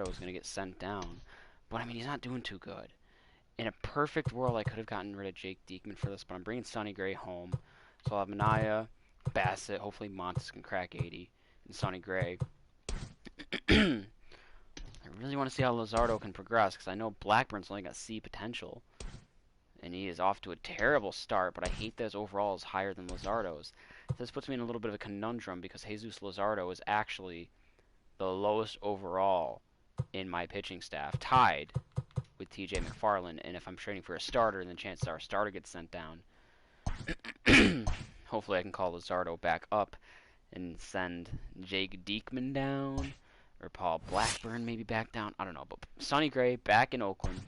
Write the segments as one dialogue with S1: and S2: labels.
S1: is going to get sent down. But, I mean, he's not doing too good. In a perfect world, I could have gotten rid of Jake Diekman for this, but I'm bringing Sonny Gray home. So I'll have Manaea, Bassett, hopefully Montes can crack 80, and Sonny Gray. I really want to see how Luzardo can progress, because I know Blackburn's only got C potential. And he is off to a terrible start, but I hate that his overall is higher than Luzardo's. This puts me in a little bit of a conundrum, because Jesus Luzardo is actually the lowest overall in my pitching staff, tied with TJ McFarland, and if I'm trading for a starter, then chances are a starter gets sent down. Hopefully I can call Luzardo back up and send Jake Diekman down, or Paul Blackburn maybe back down. I don't know, but Sonny Gray back in Oakland.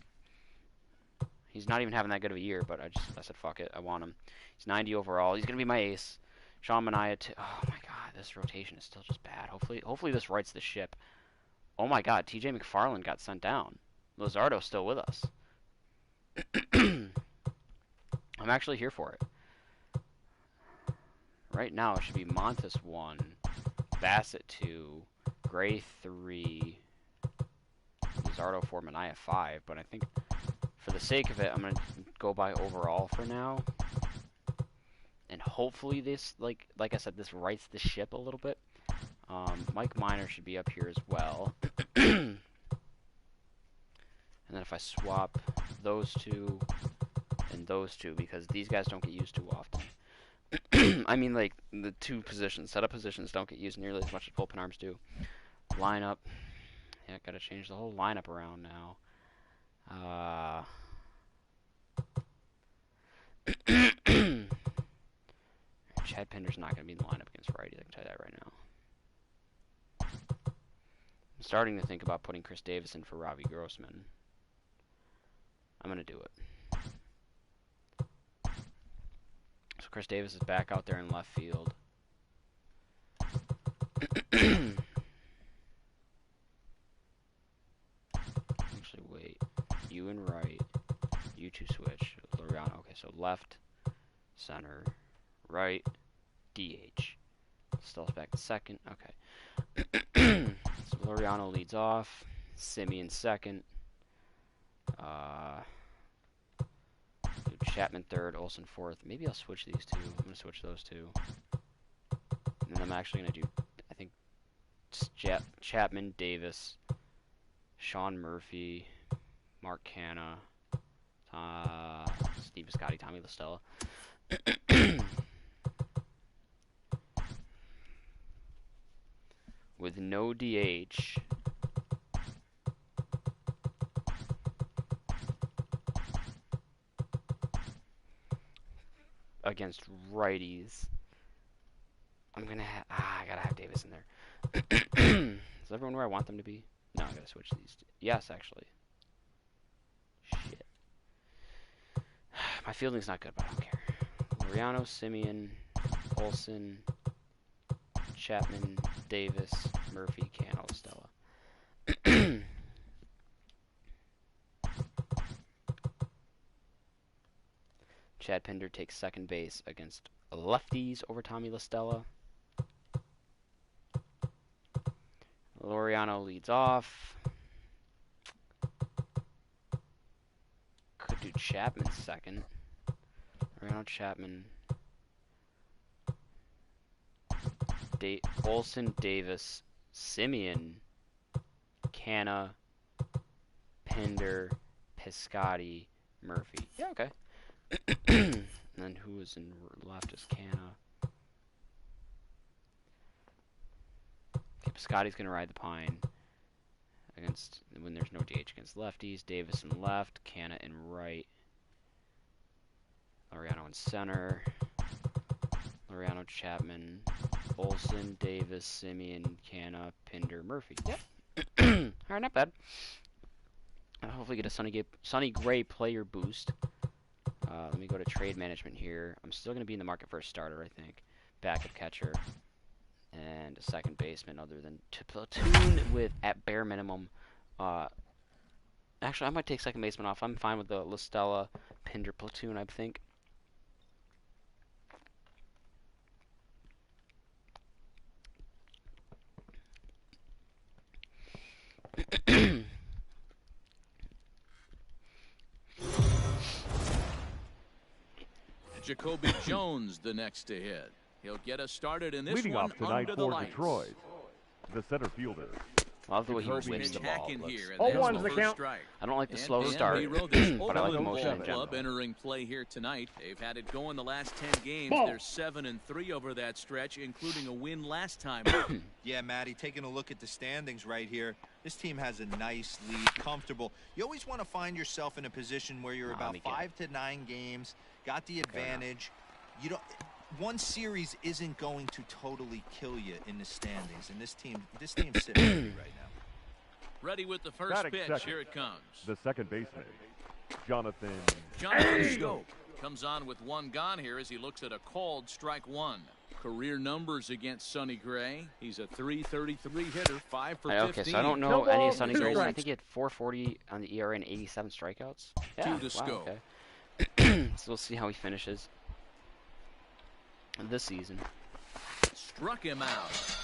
S1: He's not even having that good of a year, but I said fuck it, I want him. He's 90 overall. He's gonna be my ace. Sean Manaea too. Oh my god, this rotation is still just bad. Hopefully this rights the ship. Oh my god, TJ McFarland got sent down. Luzardo's still with us. I'm actually here for it. Right now it should be Montes 1, Bassett 2, Gray 3, Luzardo 4, Manaea 5, but I think for the sake of it, I'm going to go by overall for now. And hopefully this, like I said, this rights the ship a little bit. Mike Minor should be up here as well. And then if I swap those two and those two, because these guys don't get used too often. I mean, like, the two positions, setup positions don't get used nearly as much as bullpen arms do. Lineup. Yeah, gotta change the whole lineup around now. Chad Pinder's not going to be in the lineup against righties, I can tell you that right now. I'm starting to think about putting Chris Davis in for Ravi Grossman. I'm going to do it. So Chris Davis is back out there in left field. Actually, wait. You and right. You two switch. Laureano. Okay, so left, center, right, DH. Stell's back to second. Okay. So Laureano leads off. Simeon second. Chapman third. Olsen fourth. Maybe I'll switch these two. I'm going to switch those two. And then I'm actually going to do, I think, Chapman, Davis, Sean Murphy, Mark Canna, Steve Biscotti, Tommy LaStella. With no DH. Against righties. I'm gonna have, I gotta have Davis in there. Is everyone where I want them to be? No, I gotta switch these two. Yes, actually. Shit. My fielding's not good, but I don't care. Laureano, Simeon, Olsen, Chapman, Davis, Murphy, Canna, Stella. Chad Pinder takes second base against lefties over Tommy LaStella. Laureano leads off. Could do Chapman second. Laureano, Chapman. Olsen, Davis, Simeon, Canna, Pinder, Piscotti, Murphy. Yeah, okay. And then who is in left is Canna. Okay, Piscotti's going to ride the pine against when there's no DH against lefties. Davis in left, Canna in right. Laureano in center. Laureano, Chapman, Olsen, Davis, Simeon, Canna, Pinder, Murphy. Yep. Alright, not bad. I'll hopefully get a Sonny Gray player boost. Let me go to trade management here. I'm still going to be in the market for a starter, I think. Backup catcher. And a second baseman other than to platoon with, at bare minimum. Actually, I might take second baseman off. I'm fine with the LaStella Pinder platoon, I think.
S2: Jacoby Jones the next to hit. He'll get us started in this
S3: Leading
S2: one
S3: off tonight
S2: under the
S3: for
S2: lights.
S3: Detroit, the center fielder.
S1: Love the way he
S2: First
S1: wins the
S2: pitch
S1: ball.
S2: in
S1: Looks-
S2: here, and
S4: Oh,
S2: there's
S4: one's
S2: the
S4: the
S2: first
S4: count.
S2: strike.
S1: I don't like the
S2: And
S1: slow
S2: Dan
S1: start,
S2: Hero, this
S1: but I like the
S2: Oakland
S1: motion in
S2: Ball Club
S1: general.
S2: entering play here tonight. They've had it going the last 10 games.
S4: Ball.
S2: They're 7-3 over that stretch, including a win last time.
S5: Yeah, Matty, taking a look at the standings right here. This team has a nice lead, comfortable. You always want to find yourself in a position where you're about 5 to 9 games, got the advantage. You don't. One series isn't going to totally kill you in the standings, and this team's sitting pretty right now.
S2: Ready with the first
S3: Batting
S2: pitch.
S3: second.
S2: Here it comes.
S3: The second baseman, Jonathan.
S2: Scope comes on with one gone here as he looks at a called strike one. Career numbers against Sonny Gray. He's a .333 hitter, 5 for 15.
S1: Okay, so I don't know
S4: No
S1: any
S4: ball,
S1: of Sonny
S4: two
S1: Gray's. I
S4: strikes.
S1: think he had 440 on the ERA and 87 strikeouts. Yeah,
S2: to
S1: wow,
S2: Scope.
S1: okay. So we'll see how he finishes this season.
S2: Struck him out.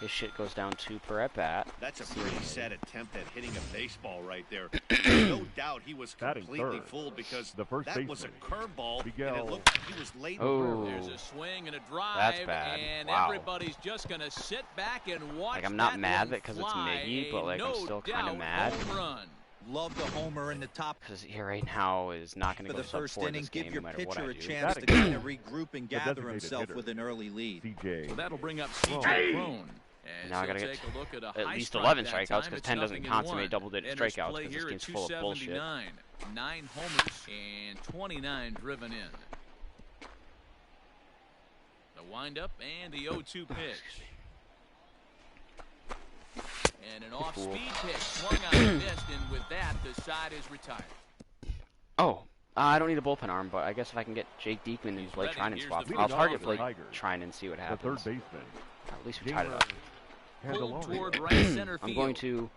S1: His shit goes down 2 per at bat.
S6: That's a pretty sad attempt at hitting a baseball right there. No doubt he was
S3: Batting
S6: completely
S3: third.
S6: fooled because
S3: The first
S6: that was a
S3: baseman,
S6: curveball, and
S3: Miguel.
S6: it looked like he was late.
S1: Oh.
S2: There's a swing and a drive.
S1: That's bad.
S2: And
S1: Wow.
S2: everybody's just going to sit back and watch.
S1: Like, I'm not
S2: that
S1: mad
S2: one
S1: because it's
S2: fly.
S1: Miggy, but, like, I'm
S2: No
S1: still kinda
S2: doubt
S1: mad.
S2: Home run.
S5: Love the homer in the top
S1: Because he right now is not going
S5: of
S1: to
S5: the
S1: go sub
S5: first
S1: 4
S5: inning.
S1: this
S5: Give
S1: game
S5: your
S1: no matter what
S5: pitcher
S1: I
S5: a
S1: do.
S5: chance to
S3: Batting
S5: kind of regroup and gather
S3: designated
S5: himself
S3: hitter.
S5: with an early lead.
S3: CJ.
S2: So that'll bring up C.J.
S3: Hey.
S2: Crone. And
S1: Now I
S2: he'll
S1: gotta get
S2: take a look at, a
S1: at
S2: high
S1: least
S2: strike
S1: 11
S2: that
S1: strikeouts
S2: time.
S1: because
S2: It's
S1: 10 doesn't
S2: 0-1.
S1: consummate double-digit
S2: Enters
S1: strikeouts
S2: play
S1: because
S2: here
S1: this
S2: at
S1: game's full of bullshit.
S2: 279. 9 homers and 29 driven in. The windup and the 0-2 pitch. And an off-speed pitch swung on and missed, and with that, the side is retired.
S1: Oh, I don't need a bullpen arm, but I guess if I can get Jake Diekman and
S2: He's
S1: Blake
S2: ready.
S1: Trinan
S2: Here's
S1: swapped,
S2: the
S1: I'll
S2: first
S1: target
S2: ball
S1: Blake
S2: for
S3: Tigers.
S1: Trinan and see what
S3: The
S1: happens.
S3: third baseman,
S1: At least we tied it up.
S2: Pulled
S3: Candelario.
S2: toward right center
S1: I'm
S2: field.
S1: going to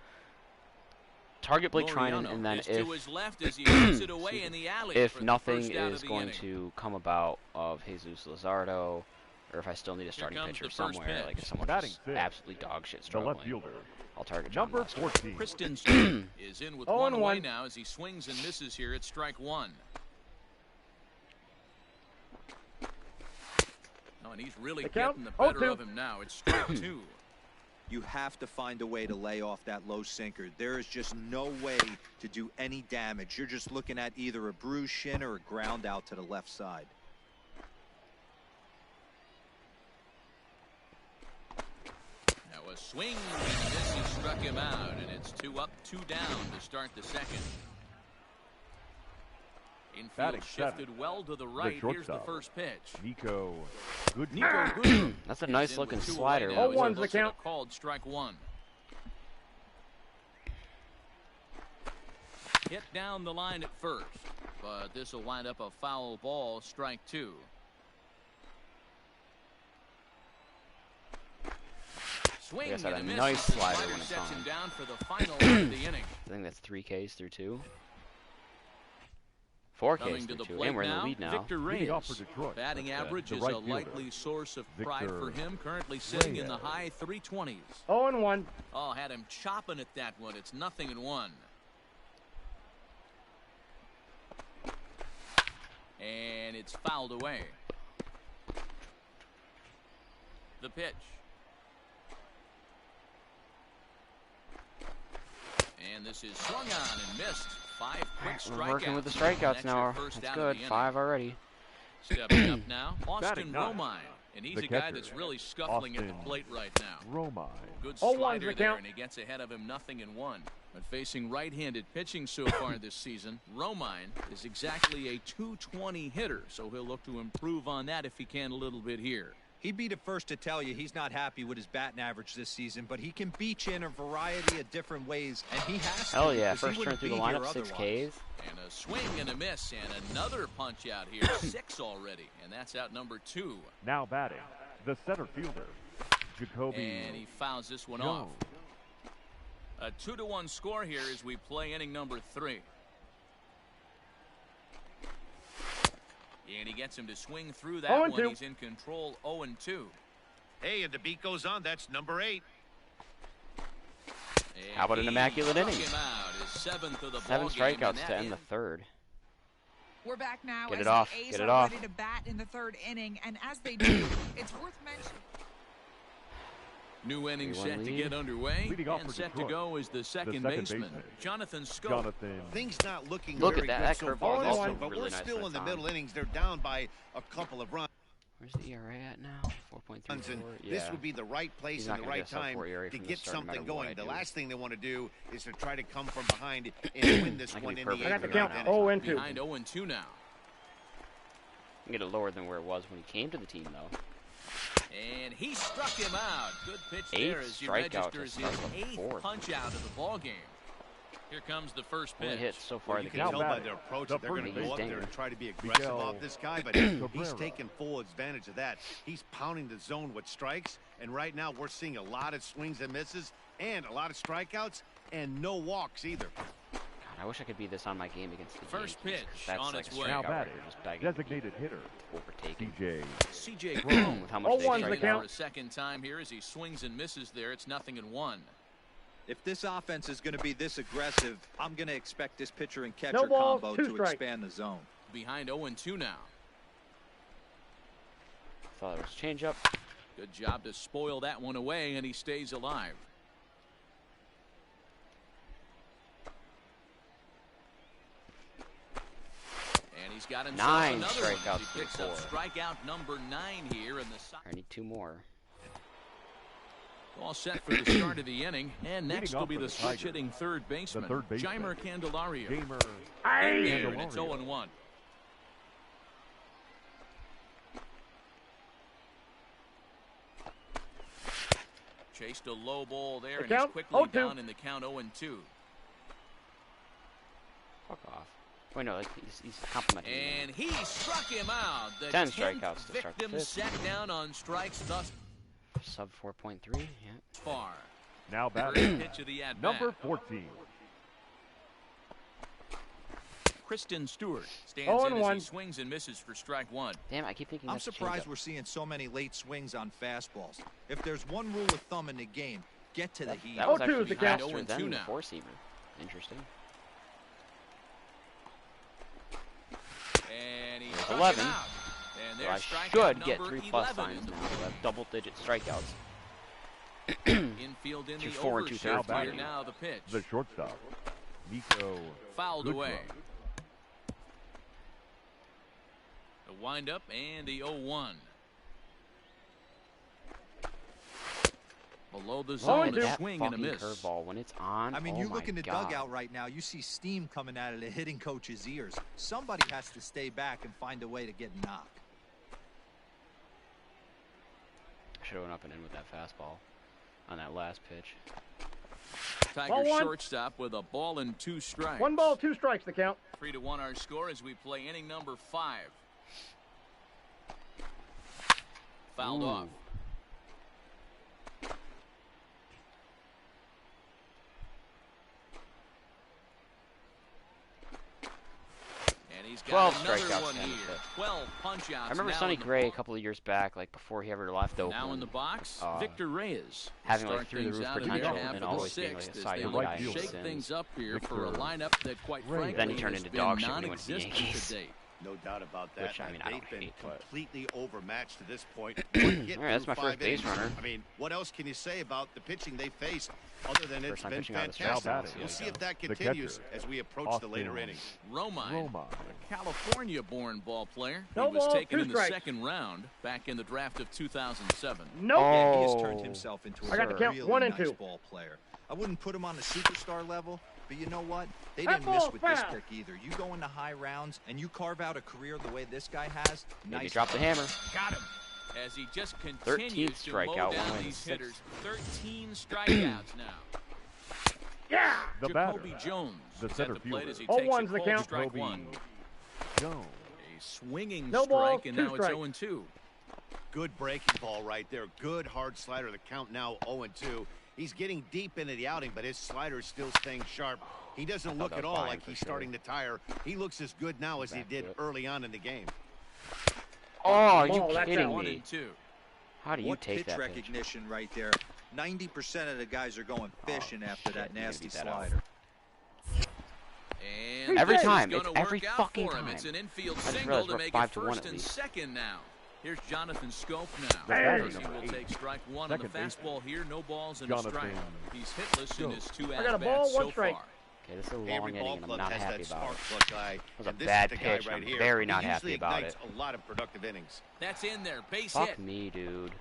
S1: target Blake Trinan,
S2: Laureano
S1: and then
S2: is to his
S1: if
S2: left as he puts it away in the alley for the
S1: nothing
S2: first out of
S1: is
S2: the
S1: going
S2: inning.
S1: to come about of Jesus Luzardo, or if I still need a starting
S2: comes
S1: pitcher
S2: the first
S1: somewhere,
S2: pitch.
S1: like if someone's
S3: Batting
S1: just
S3: fifth.
S1: absolutely dog shit
S3: The left
S1: struggling,
S3: fielder,
S1: I'll target John
S3: number
S1: Lester.
S3: 14.
S2: Kristen Stewart is in with
S4: 0-1.
S2: one away now as he swings and misses here at strike one. Oh, and he's really
S4: The count,
S2: getting the better
S4: 0-2.
S2: of him now. It's strike two.
S5: You have to find a way to lay off that low sinker. There is just no way to do any damage. You're just looking at either a bruised shin or a ground out to the left side.
S2: Now a swing and miss, he struck him out, and it's 2 up, 2 down to start the second. Infield
S3: Batting
S2: shifted
S3: seventh,
S2: well to the right. Here's the
S3: shortstop.
S2: first pitch.
S3: Nico Goodman.
S2: Nico Goodman
S1: That's a
S2: is
S1: nice
S2: in
S1: looking
S2: with 2
S1: slider.
S2: away now as he
S4: 0-1's the
S2: looks at a
S4: count.
S2: Called strike one. Hit down the line at first, but this will wind up a foul ball, strike two. Swing
S1: Yes,
S2: and
S1: had
S2: a
S1: a
S2: miss.
S1: nice
S2: The
S1: slider
S2: slider
S1: when it's
S2: sets him
S1: on.
S2: down for the final out of the inning.
S1: I think that's 3 Ks through 2. 4 Ks
S2: Coming to
S1: through
S2: the
S1: 2,
S2: plate
S1: and we're in the
S2: now,
S1: lead now.
S2: Victor
S3: Leading off
S2: Reyes.
S3: for Detroit,
S2: Batting average
S3: the
S2: is
S3: right
S2: a
S3: fielder,
S2: likely source of pride for
S3: Victor
S2: him. Currently sitting in the
S3: Reyes.
S2: high 320s.
S4: 0-1.
S2: Oh, had him chopping at that one. It's 0-1. And it's fouled away. The pitch. And this is swung on and missed. 5 quick strikeouts.
S1: We're working with the
S2: That's
S1: strikeouts
S2: your
S1: now.
S2: first
S1: That's
S2: out of
S1: good.
S2: the inning.
S1: 5 already.
S2: Stepping up now, Austin
S3: Batting ninth,
S2: Romine. And he's
S3: the
S2: a guy
S3: catcher,
S2: that's really scuffling at the
S3: Austin
S2: plate right now.
S3: Romine.
S2: Good
S4: 0-1's
S2: slider
S4: the
S2: there,
S4: count.
S2: and he gets ahead of him 0-1. But facing right-handed pitching so far this season, Romine is exactly a .220 hitter, so he'll look to improve on that if he can a little bit here.
S5: He'd be the first to tell you he's not happy with his batting average this season, but he can beat you in a variety of different ways, and he has to.
S1: Hell yeah,
S5: because he
S1: first turn
S5: wouldn't
S1: through the
S5: be here
S1: lineup, 6
S5: otherwise.
S1: Ks.
S2: And a swing and a miss, and another punch out here, 6 already, and that's out number 2.
S3: Now batting, the center fielder, Jacoby
S2: And he fouls this one
S3: Jones.
S2: off. A 2-1 score here as we play inning number 3. And he gets him to swing through that
S4: 0-2.
S2: one. He's in control, 0-2.
S6: Hey, and the beat goes on. That's number 8.
S2: And
S1: How about an
S2: he
S1: immaculate
S2: struck
S1: inning?
S2: him out, his 7th of the
S1: 7
S2: ball game, and
S1: strikeouts
S2: that
S1: to end the third.
S4: We're back now
S1: Get
S4: as
S1: it off.
S4: the A's
S1: Get it
S4: are
S1: off.
S4: ready to bat in the 3rd inning, and as they do, it's worth mentioning.
S2: New inning
S1: 3-1
S2: set to
S1: lead.
S2: get underway,
S3: Leading off
S2: and
S3: for
S2: set to
S3: Detroit,
S2: go is the second baseman, Jonathan Scope.
S3: Jonathan.
S6: Things not looking
S1: Look
S6: very
S1: at
S6: good
S1: that
S6: so
S1: curveball
S6: far
S1: is
S6: this
S1: also
S6: year, but
S1: really
S6: we're
S1: nice
S6: still
S1: when
S6: in the
S1: it's
S6: middle
S1: on.
S6: innings. They're down by a couple of runs.
S1: Where's the ERA at now? 4.34.
S6: And
S1: Yeah.
S6: this would be the right place
S1: He's
S6: and
S1: not
S6: the
S1: gonna
S6: right
S1: get a sub
S6: time
S1: 4 ERA
S6: to
S1: from the
S6: get
S1: start, no
S6: something
S1: matter what I
S6: going. The
S1: do.
S6: last thing they want to do is to try to come from behind and win this
S1: I can
S6: one
S1: be
S6: in the
S1: perfect.
S6: eighth.
S1: I got the
S6: or
S1: count.
S6: ninth
S1: Oh,
S6: inning.
S2: Behind 0-2 now.
S1: Get it lower than where it was when he came to the team, though.
S2: And he struck him out. Good pitch
S1: 8
S2: there as he
S1: strikeouts to
S2: registers
S1: start
S2: his
S1: the
S2: 8th
S1: 4th.
S2: punch out of the ball game. Here comes the first
S1: Only
S2: pitch.
S1: hit so far
S6: Well,
S1: the
S6: you
S1: game.
S6: can tell by
S3: batting.
S6: their approach
S3: The
S6: that they're going to
S3: first
S6: go up
S1: baseman.
S6: there and try to be aggressive
S3: Miguel
S6: off this guy, but he's
S3: Cabrera.
S6: taking full advantage of that. He's pounding the zone with strikes, and right now we're seeing a lot of swings and misses and a lot of strikeouts and no walks either.
S1: God, I wish I could be this on my game against the
S2: First
S1: Yankees, 'cause
S2: pitch
S1: that's
S2: on
S1: like
S2: its
S1: a
S2: way.
S3: Now
S1: strikeout
S3: batting,
S1: record, just begging
S3: designated
S1: to be
S3: hitter,
S1: overtaken.
S3: CJ.
S2: CJ
S1: With
S2: Cron
S1: how much they
S4: 0-1's
S1: strike
S4: the
S1: out.
S4: count.
S2: for a second time here as he swings and misses there. It's 0-1.
S5: If this offense is going to be this aggressive, I'm going to expect this pitcher and catcher
S4: No balls,
S5: combo
S4: 2
S5: to
S4: strikes.
S5: expand the zone.
S2: Behind 0-2 now.
S1: Thought it was change up.
S2: Good job to spoil that one away, and he stays alive. And he's got himself
S1: 9
S2: another
S1: strikeouts
S2: one. He
S1: to
S2: picks up
S1: 4.
S2: strikeout number 9 here in the
S1: I need 2 more.
S2: all set for the start of the inning. And next
S3: Leading
S2: will
S3: off
S2: be
S3: for
S2: the
S3: the
S2: switch
S3: Tigers,
S2: hitting third baseman,
S3: third baseman,
S2: Jeimer Candelario.
S3: Gamer.
S2: In there, and it's
S3: Candelario.
S2: 0-1. Chased a low ball there,
S4: The
S2: and he's
S4: count,
S2: quickly
S4: 0-2.
S2: down in the count 0-2.
S1: Fuck off. Wait, no, he's complimenting me.
S2: And he struck him out. The
S1: 10
S2: 10th
S1: strikeouts to start the
S2: victim
S1: 5th.
S2: set down on strikes thus
S1: Sub 4.3, yeah.
S2: far.
S3: Now
S2: First
S3: batting,
S2: pitch of the at-bat.
S3: number 14.
S2: Kristen Stewart stands in as he
S4: 0-1.
S2: swings and misses for strike 1.
S1: Damn, I keep thinking
S5: I'm
S1: that's a
S5: surprised
S1: changeup.
S5: we're seeing so many late swings on fastballs. If there's one rule of thumb in the game, get to the heat.
S1: That was
S4: 0-2
S1: actually
S4: is the
S1: faster
S4: count.
S2: 0-2
S1: than the
S2: now.
S1: 4-seamer. Interesting.
S2: And he
S1: There's
S2: struck
S1: 11.
S2: him out. And
S1: So
S2: there's
S1: I
S2: strikeout
S1: should get
S2: number
S1: 3 plus
S2: 11
S1: signs
S2: in the
S1: now.
S2: ball.
S1: We'll have double-digit strikeouts.
S2: Infield in
S1: Through
S2: the
S1: 4 and
S2: overshift
S1: 2/3
S2: here
S3: batting.
S2: now the pitch.
S3: The shortstop, Nico.
S2: Fouled
S3: Goodrum.
S2: away. The windup and the 0-1. Below the zone, a
S1: That
S2: swing and a
S1: fucking
S2: miss.
S1: curveball when it's on.
S5: I mean,
S1: oh
S5: you
S1: my
S5: look in the
S1: God.
S5: dugout right now, you see steam coming out of the hitting coach's ears. Somebody has to stay back and find a way to get knocked.
S1: I should have went up and in with that fastball on that last pitch.
S2: Tiger
S4: Ball 1.
S2: shortstop with a ball and 2 strikes.
S4: 1 ball, 2 strikes the count.
S2: 3-1 our score as we play inning number 5. Fouled
S1: Ooh.
S2: off. And he's
S1: 12
S2: got another
S1: strikeouts
S2: one
S1: in the
S2: here.
S1: fifth.
S2: 12 punch-outs.
S1: I remember
S2: now
S1: Sonny
S2: in the
S1: Gray a
S2: ball.
S1: couple of years back, like before he ever left Oakland.
S2: Now in the box, Victor Reyes.
S1: having, like,
S2: Start
S1: through the
S2: things
S1: roof
S2: out in the
S1: potential
S2: half
S1: and
S2: of the
S1: always being, like, a
S2: sixth as
S1: Cy
S2: they
S3: Young
S2: look
S3: guy
S2: to
S3: fielder.
S2: shake
S1: since
S2: things up here for a
S3: Victor
S2: lineup that, quite
S3: Reyes.
S2: frankly,
S1: Then he turned
S2: has
S1: into
S2: been
S1: dog shit when he went to the
S2: non-existent
S1: Yankees.
S2: to date.
S6: No doubt about that.
S1: Which, I mean, I
S6: They've
S1: don't
S6: been
S1: hate, but-
S6: completely overmatched to this point. One hit
S1: All right, that's
S6: through
S1: my first
S6: 5 innings.
S1: base runner.
S6: I mean, what else can you say about the pitching they faced other than it's
S1: First time
S6: been
S1: pitching out of the
S6: fantastic?
S3: strike zone.
S6: We'll see if that
S3: The
S6: continues
S3: catcher,
S6: as we approach the
S3: Austin
S6: later innings.
S2: Romine,
S3: Roma.
S2: a California-born ball player.
S4: No
S2: He was
S4: ball,
S2: taken
S4: 2
S2: in the
S4: strikes.
S2: second round back in the draft of 2007.
S4: Nope.
S5: Yeah, he has
S1: Oh.
S5: turned himself into
S4: I got
S5: a
S4: the count,
S5: really
S4: 1 and
S5: nice
S4: 2.
S5: ball player. I wouldn't put him on the superstar level, but you know what? They
S4: That
S5: didn't miss
S4: ball's
S5: with this
S4: foul.
S5: pick either. You go into high rounds and you carve out a career the way this guy has.
S1: Maybe
S5: Nice.
S1: drop the hammer.
S2: Got him. As he just
S1: 13th
S2: continues to mow
S1: strikeout,
S2: down
S1: one
S2: these
S1: win,
S2: hitters. 13 strikeouts now.
S4: Yeah.
S3: The batter,
S2: Jacoby Jones
S3: the
S2: is
S3: center
S2: at the plate as he
S4: fielder.
S2: takes a
S4: 0-1's the
S2: cold
S4: count.
S2: strike
S3: Jacoby
S2: 1.
S3: Jones.
S2: A swinging
S4: No balls,
S2: strike, and
S4: 2
S2: now
S4: strikes.
S2: it's 0-2.
S6: Good breaking ball right there. Good hard slider. The count now 0-2. He's getting deep into the outing, but his slider is still staying sharp. He doesn't look
S1: that
S6: at
S1: was
S6: all
S1: fine
S6: like
S1: for
S6: he's
S1: sure.
S6: starting to tire. He looks as good now as he
S1: Back to
S6: did
S1: it.
S6: early on in the game.
S1: Oh, are you
S4: Ball, that's
S1: kidding
S4: out.
S2: 1
S1: me?
S2: and 2.
S1: How do you
S5: What
S1: take
S5: pitch
S1: that pitch?
S5: recognition right there. 90% of the guys are going fishing after that nasty
S1: beat that out.
S5: slider.
S2: And
S1: Every
S2: this is
S1: time.
S2: gonna
S1: It's every
S2: work out
S1: fucking
S2: for him.
S1: time.
S2: It's an infield
S1: I just
S2: single
S1: realized
S2: to
S1: we're
S2: make it
S1: 5-1
S2: first
S1: at
S2: and
S1: least.
S2: second now. Here's Jonathan Scope
S3: The
S2: now.
S3: batter,
S2: He
S3: number
S2: will
S3: 8.
S2: take strike one on the
S3: Second
S2: fastball here. No balls and
S3: Jonathan
S2: a strike. He's hitless in his 2
S7: I got a
S2: at-bats
S7: ball, one
S2: so
S7: strike.
S2: far.
S1: Okay, this is a long
S6: Every
S1: inning,
S6: ball
S1: and I'm
S6: club
S1: not
S6: has
S1: happy
S6: that
S1: about
S6: spark
S1: it.
S6: plug guy.
S1: That was a
S6: and this
S1: bad
S6: is the guy
S1: pitch,
S6: right
S1: I'm
S6: here.
S1: very
S6: He
S1: not happy
S6: usually
S1: about
S6: ignites
S1: it.
S6: a lot of productive innings.
S2: That's in there. Base
S1: Fuck
S2: hit.
S1: me, dude.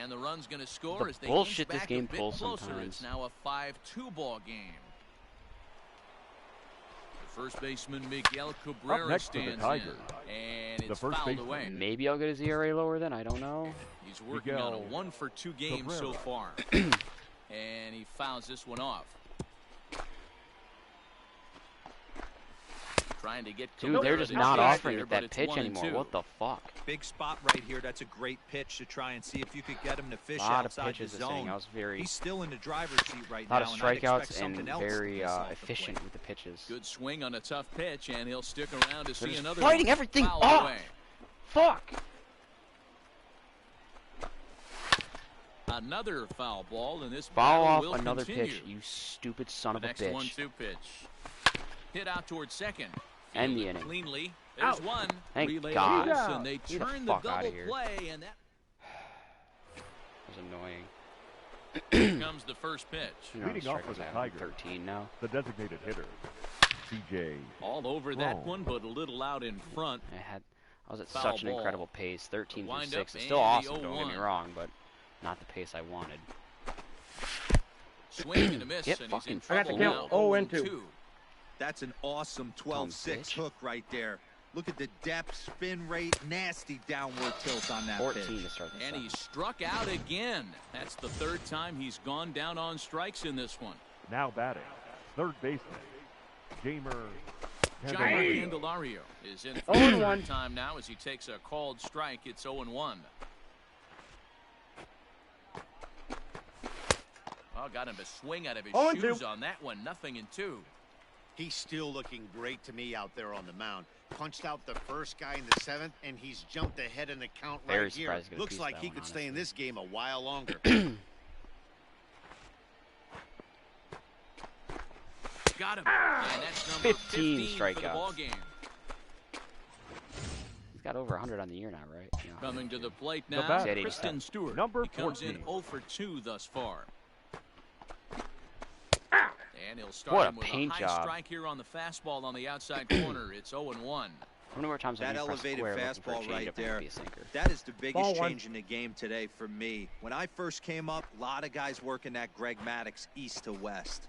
S2: And the run's going to score
S1: The
S2: as they
S1: bullshit
S2: inch
S1: this
S2: back
S1: game
S2: a bit
S1: pulls
S2: closer.
S1: sometimes.
S2: It's now a 5-2 ball game. The first baseman Miguel Cabrera
S3: next for the
S2: stands
S3: Tigers,
S2: in, and
S3: the
S2: it's
S3: first
S2: fouled
S3: baseman.
S2: away.
S1: Maybe I'll get his ERA lower then. I don't know.
S2: He's working on a
S3: Miguel
S2: 1-for-2 game so
S3: Cabrera.
S2: far. And he fouls this one off. Trying to get
S1: Dude,
S2: Cabrera
S1: they're just
S2: to
S1: not
S2: chase
S1: offering
S2: here,
S1: it
S2: but
S1: that
S2: it's
S1: pitch
S2: 1-2.
S1: anymore. What the fuck?
S5: Big spot right here. That's a great pitch to try and see if you could get him to fish
S1: A lot of
S5: outside the
S1: pitches this inning.
S5: zone.
S1: I was very,
S5: He's still in the driver's seat right
S1: a lot
S5: now,
S1: of
S5: and I'd expect
S1: strikeouts
S5: something
S1: and
S5: else
S1: very
S5: to off the
S1: efficient
S5: plate.
S1: with the pitches.
S2: Good swing on a tough pitch, and he'll stick around to see
S1: just
S2: another
S1: fighting
S2: one.
S1: everything
S2: Fouled
S1: off.
S2: away.
S1: Fuck!
S2: Another foul ball, and this
S1: Foul
S2: battle
S1: off
S2: will
S1: another
S2: continue.
S1: pitch, you stupid son
S2: The
S1: of a
S2: next
S1: bitch.
S2: 1-2 pitch. Hit out towards second.
S1: End the
S2: Fielded
S1: inning.
S2: cleanly. There's one.
S1: Thank
S2: Relay
S1: God.
S2: loose, and they
S1: Get the
S2: turn the
S1: fuck outta
S2: double
S1: here.
S2: play, and that
S1: That was annoying.
S2: here comes the first pitch.
S1: You know,
S3: Leading off
S1: strikeouts
S3: for the
S1: at
S3: Tigers.
S1: 13 now.
S3: The designated hitter, CJ.
S2: All over that
S3: Wrong.
S2: one, but a little out in front.
S1: I was at
S2: Foul
S1: such an
S2: ball.
S1: incredible pace. 13
S2: The
S1: through
S2: windup
S1: 6. It's still
S2: and
S1: awesome,
S2: the
S1: don't get me
S2: 0-1.
S1: wrong, but not the pace I wanted.
S2: Swing and a miss,
S1: Get
S2: and he's in
S1: fucking
S7: I got the
S2: trouble
S7: count.
S2: now.
S7: 0-2.
S5: That's an awesome 12-6
S1: bitch.
S5: hook right there. Look at the depth, spin rate, nasty downward tilt on that
S1: 14
S5: pitch.
S1: to start the
S2: And
S1: second.
S2: he struck out again. That's the third time he's gone down on strikes in this one.
S3: Now batting, third baseman, Jamer
S2: Jamer Candelario is in for
S7: 0-1.
S2: the third time now as he takes a called strike. It's 0-1. Oh, got him to swing out of his
S7: 0-2.
S2: shoes on that one. 0-2.
S6: He's still looking great to me out there on the mound. Punched out the first guy in the 7th, and he's jumped ahead in the count
S1: Very
S6: right here.
S1: surprised he got a
S6: Looks
S1: piece
S6: like
S1: of
S6: he
S1: that
S6: could
S1: one,
S6: stay in
S1: honestly.
S6: this game a while longer.
S2: Got him. And that's number
S1: 15
S2: 15 for the
S1: strikeouts.
S2: ball game.
S1: He's got over 100 on the year now, right? You know,
S2: Coming to the plate
S3: The
S2: now,
S3: batter,
S2: Kristen Stewart.
S3: number
S2: He comes in
S3: 14.
S2: 0 for 2 thus far. And he'll start
S1: What a
S2: him with
S1: paint
S2: a high
S1: job.
S2: strike here on the fastball on the outside corner. It's 0-1.
S1: how many more times have
S5: That
S1: you pressed
S5: elevated
S1: square looking for a
S5: fastball
S1: changeup
S5: right
S1: and
S5: there.
S1: be a sinker?
S5: That is the biggest
S7: Ball one.
S5: change in the game today for me. When I first came up, a lot of guys working that Greg Maddux east to west.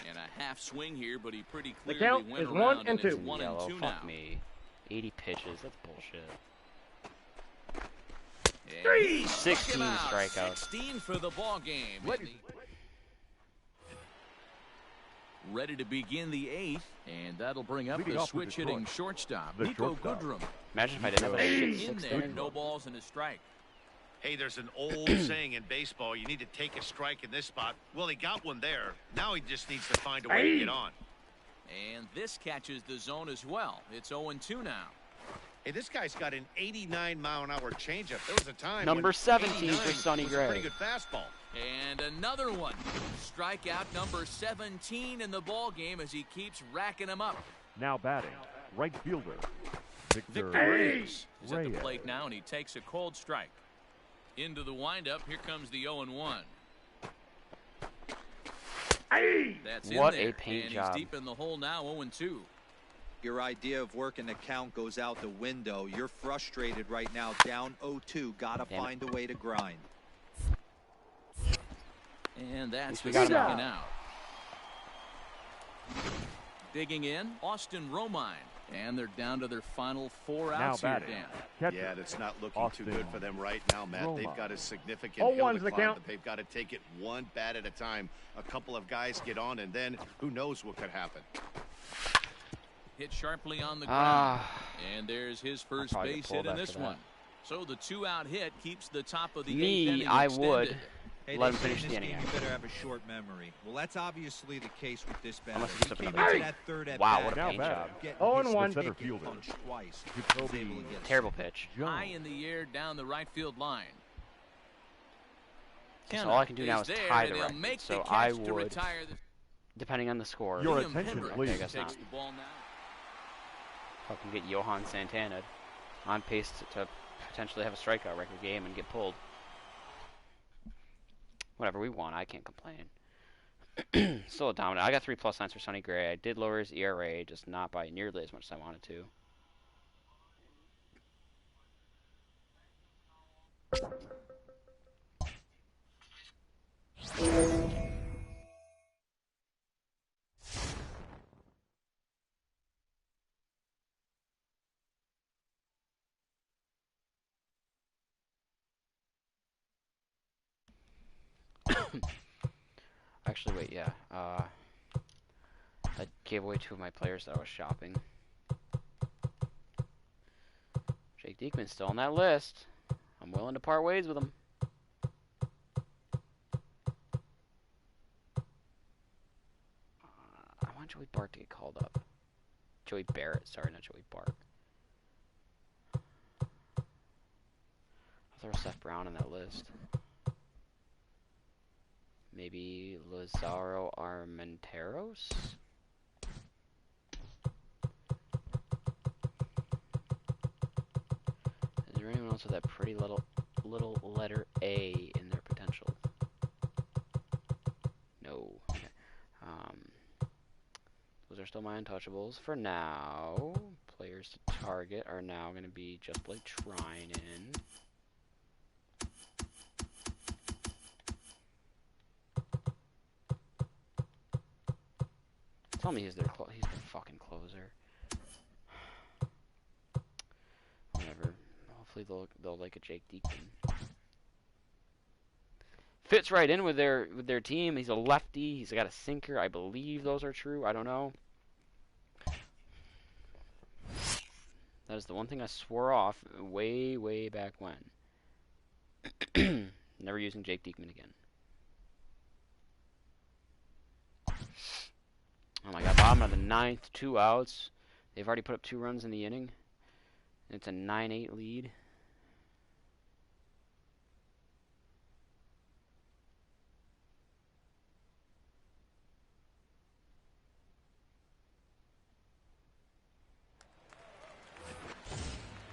S2: And a half swing here, but he pretty
S7: The
S2: clearly
S7: count
S2: went
S7: is
S2: around.
S7: 1 and
S2: and it's
S7: 2.
S2: 1
S1: Yellow,
S2: and 2
S1: fuck
S2: now.
S1: me. 80 pitches, that's bullshit.
S2: And he struck
S1: 16
S2: him out.
S1: strikeouts.
S2: 16 for the ball game. Ready to begin the 8th, and that'll bring up
S3: Leading
S2: the
S3: off for
S2: switch-hitting
S3: Detroit,
S2: shortstop,
S3: the
S2: Nico
S3: shortstop.
S2: Goodrum.
S1: Imagine if I didn't have that shit
S2: In
S1: 6th
S2: there,
S1: inning.
S2: no balls and a strike.
S6: Hey, there's an old saying in baseball, you need to take a strike in this spot. Well, he got one there. Now he just needs to find a way to get on.
S2: And this catches the zone as well. It's 0-2 now.
S6: Hey, this guy's got an 89-mile-an-hour changeup. There was a time
S1: Number
S6: when
S1: 17 for
S6: 89
S1: Sonny
S6: was a
S1: Gray.
S6: pretty good fastball.
S2: And another one. Strikeout number 17 in the ball game as he keeps racking them up.
S3: Now batting, right fielder,
S2: Victor
S3: Victor
S2: Reyes is at the
S3: Reyes.
S2: plate now, and he takes a cold strike. Into the windup. Here comes the 0-1. That's
S1: What
S2: in
S1: a
S2: there.
S1: paint
S2: and
S1: job.
S2: he's deep in the hole now, 0-2.
S5: Your idea of working the count goes out the window. You're frustrated right now, down 0-2. Gotta
S1: Damn it.
S5: find a way to grind.
S2: And that's
S1: we
S2: the
S1: got him
S2: second out. Digging in, Austin Romine. And they're down to their final 4
S3: Now
S2: outs here,
S3: batting,
S2: Dan.
S3: catcher,
S6: Yeah, that's not looking
S3: Austin
S6: too good for them right now, Matt.
S3: Roma.
S6: They've got a significant
S7: 0-1's
S6: hill to
S7: the
S6: climb,
S7: count.
S6: but they've got to take it one bat at a time. A couple of guys get on, and then who knows what could happen.
S2: Hit sharply on the ground.
S1: Ah,
S2: And there's his first
S1: probably get
S2: base
S1: pulled
S2: hit in
S1: after
S2: this
S1: that.
S2: one. So the 2-out hit keeps the top of the
S1: Me,
S2: 8th inning
S1: I
S2: extended.
S1: would.
S5: Hey,
S1: Let
S5: they
S1: him
S5: say
S1: finish
S5: in
S1: the
S5: this
S1: inning
S5: game
S1: out.
S5: You better have a short memory. Well, that's obviously the case with this batter.
S1: Unless he
S5: He
S1: gives up
S5: came
S1: another
S5: into
S1: two.
S5: that third at
S1: Wow,
S5: bat,
S1: what a
S3: Now
S1: paint
S3: batting,
S1: job.
S5: getting
S7: 0-1.
S5: hit,
S3: the center
S5: get
S3: fielder,
S5: punched twice.
S3: Jacoby
S5: Was able to get a
S1: Terrible
S5: single.
S1: pitch.
S2: High
S3: Jones.
S2: in the air down the right field line.
S1: So all I can do now is
S2: there,
S1: tie
S2: and
S1: the
S2: he'll
S1: record.
S2: make
S1: So
S2: the
S1: I
S2: catch to
S1: would,
S2: retire the
S1: depending on the score,
S3: Your
S2: Liam
S3: attention,
S2: Hendricks
S3: please.
S1: I guess
S2: takes
S1: not.
S2: the ball now.
S1: Fucking get Johan Santana on pace to potentially have a strikeout record game and get pulled. Whatever, we won. I can't complain. Still a dominant. I got 3+ lines for Sonny Gray. I did lower his ERA, just not by nearly as much as I wanted to. Actually, wait, yeah. I gave away 2 of my players that I was shopping. Jake Diekman's still on that list. I'm willing to part ways with him. I want Joey Bart to get called up. Joey Barrett, sorry, not Joey Bart. I'll throw Seth Brown on that list. Maybe Lazaro Armenteros? Is there anyone else with that pretty little letter A in their potential? No. Okay. Those are still my untouchables for now. Players to target are now going to be just Blake Treinen. Tell me he's their fucking closer. Whatever. Hopefully they'll like a Jake Diekman. Fits right in with their team. He's a lefty. He's got a sinker. I believe those are true. I don't know. That is the one thing I swore off way back when. Never using Jake Diekman again. Oh my god, bottom of the 9th, 2 outs. They've already put up 2 runs in the inning. It's a 9-8 lead.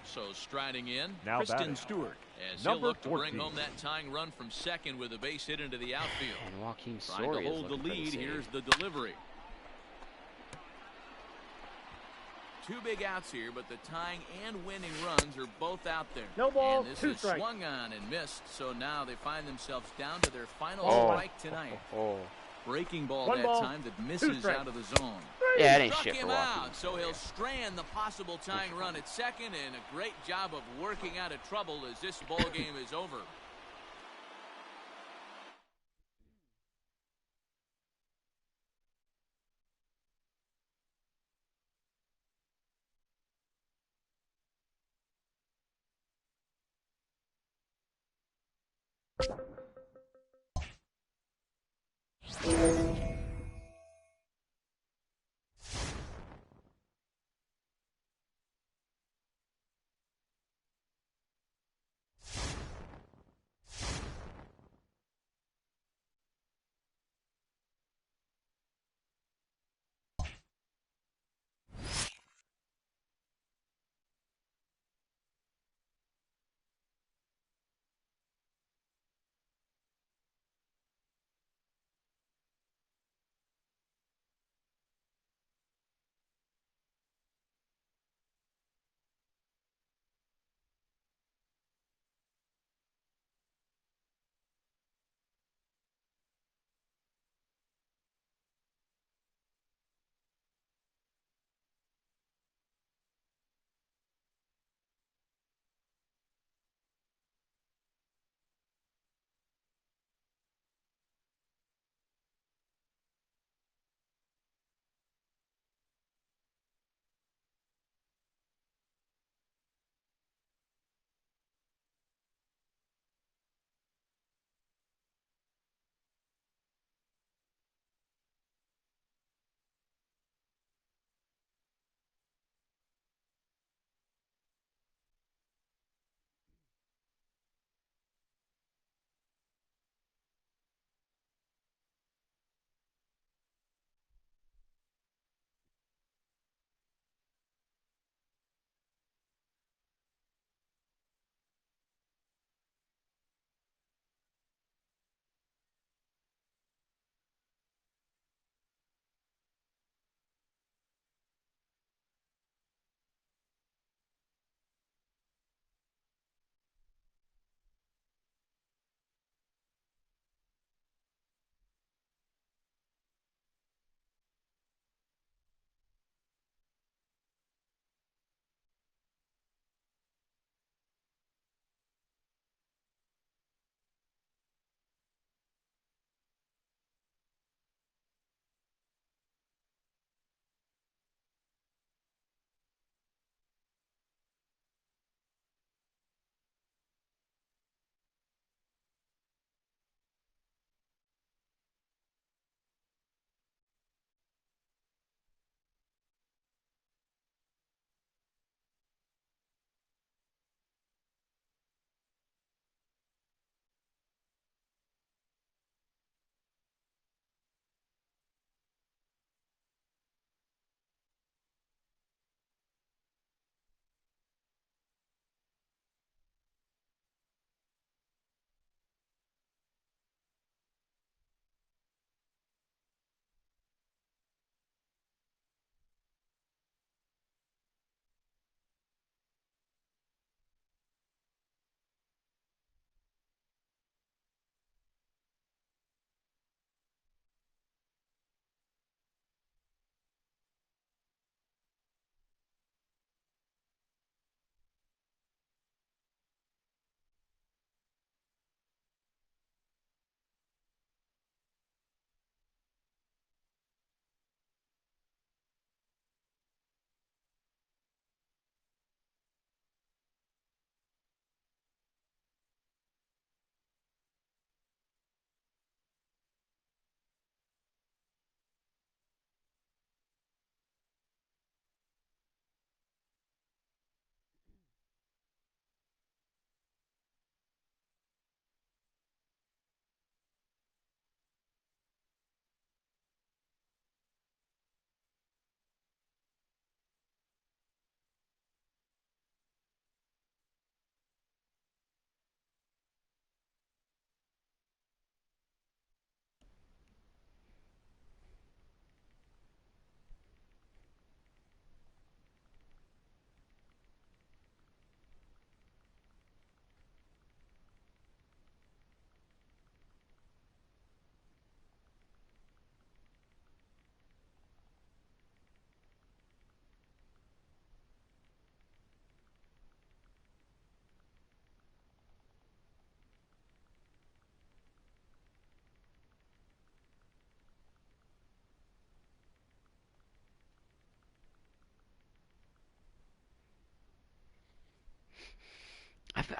S2: So striding in,
S3: Now
S6: Kristen
S3: batting.
S6: Stewart.
S2: as he'll
S3: Number
S2: look to bring
S3: 14.
S2: home that tying run from second with a base hit into the outfield.
S1: And Joaquin
S2: Trying
S1: Soria
S2: to
S1: is
S2: hold the
S1: looking for the
S2: lead.
S1: save.
S2: Here's the delivery. 2 big outs here, but the tying and winning runs are both out there.
S7: No ball,
S2: and this
S7: 2
S2: is
S7: strikes.
S2: swung on and missed, so now they find themselves down to their final
S1: Oh.
S2: strike tonight.
S1: Oh.
S2: Breaking ball
S7: 1
S2: that
S7: ball,
S2: time that
S7: 2
S2: misses
S7: strikes.
S2: out of the zone.
S1: Yeah, it ain't
S2: Struck
S1: shit for
S2: him
S1: Joaquin
S2: out, so
S1: Soria.
S2: he'll strand the possible tying run at second, and a great job of working out of trouble as this ball game is over.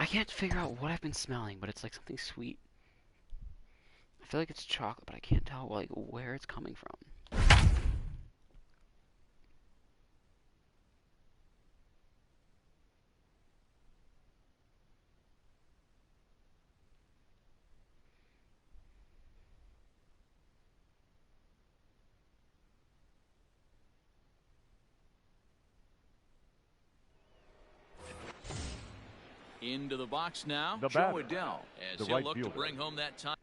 S1: I can't figure out what I've been smelling, but it's like something sweet. I feel like it's chocolate, but I can't tell like where it's coming from.
S2: Into the box now,
S3: The
S2: Joe
S3: batter,
S2: Adell, as
S3: the
S2: he'll
S3: right
S2: look
S3: fielder.
S2: to bring home that time.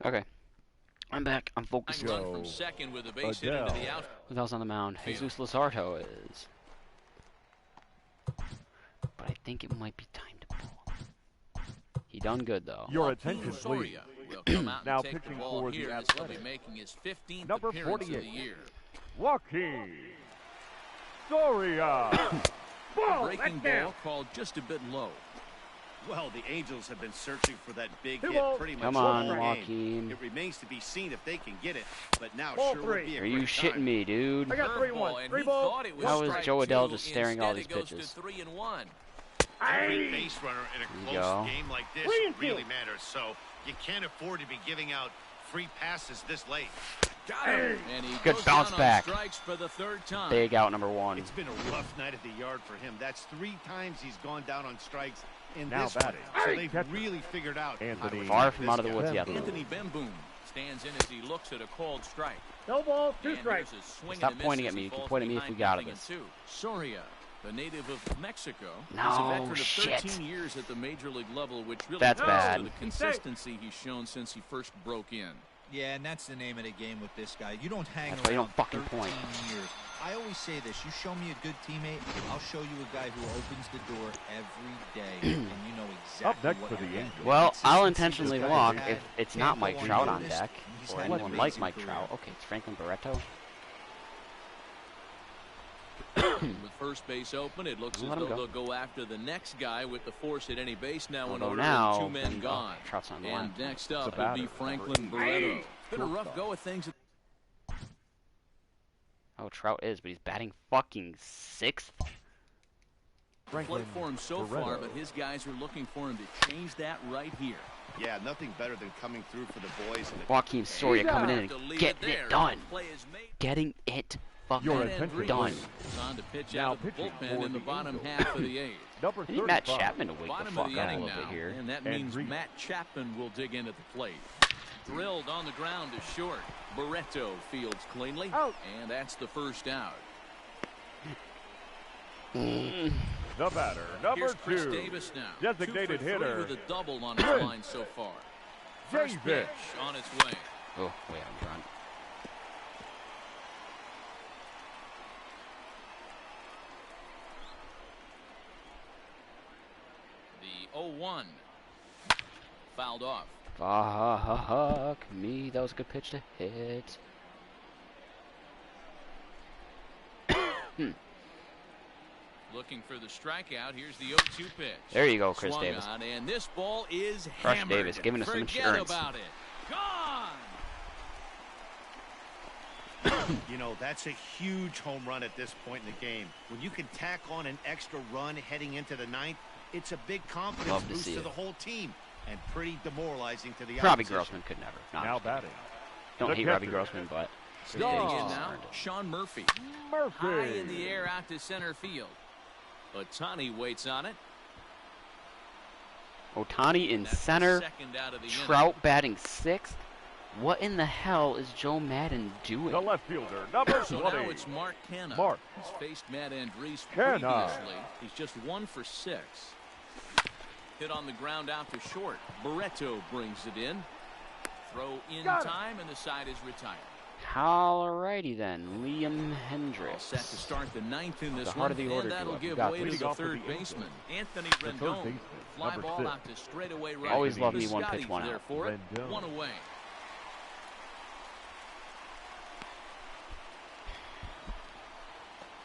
S1: Okay, I'm back. I'm focused.
S2: Run from second with a base hit into the outfield.
S1: Who else on the mound? Jesus Luzardo is. But I think it might be time to pull him. He done good though.
S3: Your attention, please.
S2: Soria will come out
S3: Now
S2: and take
S3: pitching
S2: the ball
S3: for the
S2: here as he'll be
S3: Athletics.
S2: making his 15th
S3: Number
S2: appearance of
S3: 48.
S2: the year.
S3: Joaquin Soria.
S2: Breaking ball called just a bit low.
S6: Well, the Angels have been searching for that big hit pretty much
S1: Come
S6: all
S1: on,
S6: game.
S1: Joaquin.
S6: It remains to be seen if they can get it, but now
S7: Ball
S6: sure would be a
S1: Are you
S6: great
S1: shitting
S6: time.
S1: me, dude?
S7: I got
S2: Curveball,
S7: 3-1.
S2: and
S7: 3
S2: he
S7: ball.
S2: thought it was
S1: How is
S2: strike
S1: Joe Adell
S2: two.
S1: just staring all
S2: Instead,
S1: these
S2: it goes
S1: pitches?
S2: to 3-1.
S6: Every base runner in a
S1: There you
S6: close
S1: go.
S6: game like this really matters, so you can't afford to be giving out free passes this late.
S2: Got him. And he
S1: Good
S2: goes
S1: bounce
S2: down
S1: back.
S2: on strikes for the third time.
S1: Big out number one.
S6: It's been a rough night at the yard for him. That's 3 times he's gone down on strikes in
S3: Now
S6: this one.
S3: batting.
S6: So they've
S3: Catcher.
S6: really figured out how to
S3: Anthony.
S1: Far
S6: attack
S1: from
S6: this
S1: out of the
S6: guy.
S1: woods yet.
S2: Anthony Bemboom stands in as he looks at a called strike.
S7: No ball, 2
S2: And
S7: strikes.
S2: here's a swing
S1: Stop
S2: and a miss
S1: pointing
S2: as
S1: at me.
S2: he
S1: You can
S2: falls
S1: point at me if
S2: behind
S1: we got
S2: nothing
S1: this.
S2: in 2. Soria, the native of Mexico, is
S1: No,
S2: a veteran of
S1: shit.
S2: 13 years at the major league level, which really
S1: That's
S2: points
S1: bad.
S2: to the consistency he's shown since he first broke in.
S5: Yeah, and that's the name of the game with this guy. You don't hang
S1: That's why you
S5: around
S1: don't fucking
S5: 13
S1: point.
S5: years. I always say this. You show me a good teammate, I'll show you a guy who opens the door every day, and you know exactly
S3: Up next
S5: what
S3: for the
S5: you're
S3: Angels.
S5: getting.
S1: Well, I'll
S5: Consistency
S1: intentionally
S5: this guy
S1: walk
S5: has
S1: if
S5: had.
S1: it's
S5: Can't
S1: not
S5: go
S1: Mike
S5: unnoticed,
S1: Trout on
S5: and
S1: deck
S5: he's
S1: or
S5: had an
S1: anyone like
S5: amazing
S1: Mike
S5: career.
S1: Trout. Okay, it's Franklin Barreto.
S2: With first base open, it looks as
S1: Let him
S2: though
S1: go.
S2: they'll go after the next guy with the force at any base now in
S1: Although
S2: order
S1: now,
S2: and 2 men
S1: then,
S2: gone.
S1: Trout's on the line.
S2: And next up
S3: It's a
S2: will be
S3: batter.
S2: Franklin Barreto. It's been a rough go of things.
S1: Oh, Trout is, but he's batting fucking 6th.
S2: Played for him so far, but his guys are looking for him to change that right here.
S6: Yeah, nothing better than coming through for the boys. And
S1: Joaquin Soria coming in
S2: Have to
S1: and
S2: leave
S1: getting
S2: there.
S1: it done.
S2: Play is made.
S1: Getting it
S3: Your
S1: fucking
S3: attention,
S1: done.
S3: please.
S2: It's on to pitch
S3: Now
S2: out of the
S3: pitching
S2: bullpen
S3: for
S2: in the
S3: the
S2: bottom
S3: Angels.
S2: half of the 8th.
S3: Number
S1: I need Matt
S3: 35.
S1: Chapman to wake the
S2: Bottom
S1: fuck
S2: of the
S1: up a
S2: inning
S1: little
S2: now,
S1: bit here.
S2: and that
S3: And
S2: means
S3: Reed.
S2: Matt Chapman will dig in at the plate. Drilled on the ground to short. Barreto fields cleanly.
S3: Out.
S2: And that's the first out.
S3: The batter, number
S2: Here's Chris
S3: 2.
S2: Davis now.
S3: Designated
S2: 2 for 3
S3: hitter.
S2: with a double on his line so far. First
S3: Davis.
S2: pitch on its way.
S1: Oh, wait, I'm drunk.
S2: The 0-1. Fouled off.
S1: Fuck me. That was a good pitch to hit.
S2: Looking for the strikeout. Here's the 0-2 pitch.
S1: There you go, Chris
S2: Swung
S1: Davis.
S2: on, and this ball is
S1: Crush
S2: hammered.
S1: Davis giving us some
S2: Forget
S1: insurance.
S2: about it. Gone.
S6: You know, that's a huge home run at this point in the game. When you can tack on an extra run heading into the 9th, it's a big confidence
S1: Love to
S6: boost
S1: see
S6: to
S1: it.
S6: the whole team and pretty demoralizing to the
S1: Robbie
S6: opposition.
S1: Grossman could never. No, I'm
S3: Now
S1: just kidding.
S3: batting.
S1: Don't
S3: the
S1: hate Robbie
S3: catcher.
S1: Grossman, but
S2: Standing
S1: Davis
S2: in
S1: just
S2: now,
S1: earned it.
S2: Sean Murphy.
S3: Murphy.
S2: High in the air out to center field. Otani waits on it.
S1: Otani in
S2: That's the
S1: center.
S2: second out of the inning.
S1: Trout batting 6th. What in the hell is Joe Madden doing?
S3: The left fielder, number
S2: So
S3: 20.
S2: now it's Mark Canha.
S3: Mark.
S2: He's faced Matt Andrees
S3: Canha.
S2: previously. He's just 1 for 6. Hit on the ground out to short. Barreto brings it in. Throw in
S3: Got it.
S2: time, and the side is retired.
S1: Alrighty then, Liam
S2: All
S1: Hendricks.
S2: set to start the 9th in this
S1: The heart
S2: one,
S1: of the
S2: and
S1: order
S2: that'll
S1: to it.
S2: give
S3: got
S2: way to
S3: leading
S2: the
S3: off for
S2: third
S3: the
S2: baseman, Anthony
S3: third
S2: Rendon.
S3: baseman,
S2: Fly
S3: number
S2: ball
S3: 6.
S2: out to straightaway right.
S1: Always love
S2: The
S1: me one pitch,
S2: Scotties
S1: one
S2: there
S1: out.
S2: for it.
S3: Rendon.
S2: 1 away.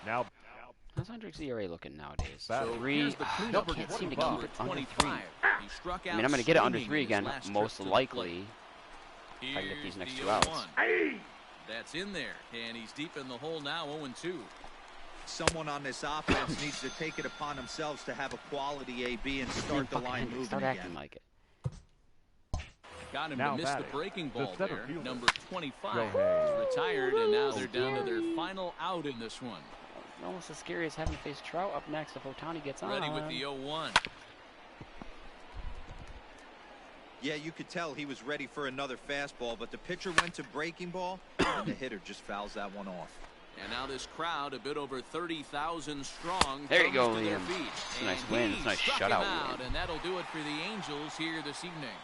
S3: Now
S1: How's Hendricks' ERA looking nowadays?
S3: Batting.
S2: So
S1: 3.
S2: here's the
S1: I
S2: cleanup
S1: can't
S2: hitter,
S1: seem to
S2: number
S1: keep it under 3.
S2: 25. He struck
S1: I
S2: out
S1: mean, I'm going to get it under
S2: swinging
S1: 3
S2: in his
S1: again,
S2: last trip
S1: most
S2: to the
S1: likely.
S2: plate.
S1: if I can get these
S2: Here's
S1: next
S2: the
S1: 2 outs.
S2: 0-1. That's in there, and he's deep in the hole now, 0-2.
S5: Someone on this offense needs to take it upon themselves to have a quality AB and start the
S1: Fucking
S5: line
S1: Hendricks,
S5: moving
S1: start
S5: again.
S1: acting like it.
S2: Got him
S3: Now
S2: to miss the
S3: batting,
S2: breaking
S3: the
S2: ball
S3: center
S2: there.
S3: fielder,
S2: Number 25
S3: Yohei.
S2: is retired, and now they're down to their final out in this one.
S1: Almost as scary as having to face Trout up next if Otani gets on.
S2: Ready with the 0-1.
S5: Yeah, you could tell he was ready for another fastball, but the pitcher went to breaking ball, and the hitter just fouls that one off.
S2: And now this crowd, a bit over 30,000 strong,
S1: There you go,
S2: comes to their
S1: Liam.
S2: feet.
S1: It's a nice
S2: And
S1: win.
S2: he
S1: It's a nice
S2: struck
S1: shutout
S2: him out,
S1: win.
S2: and that'll do it for the Angels here this evening.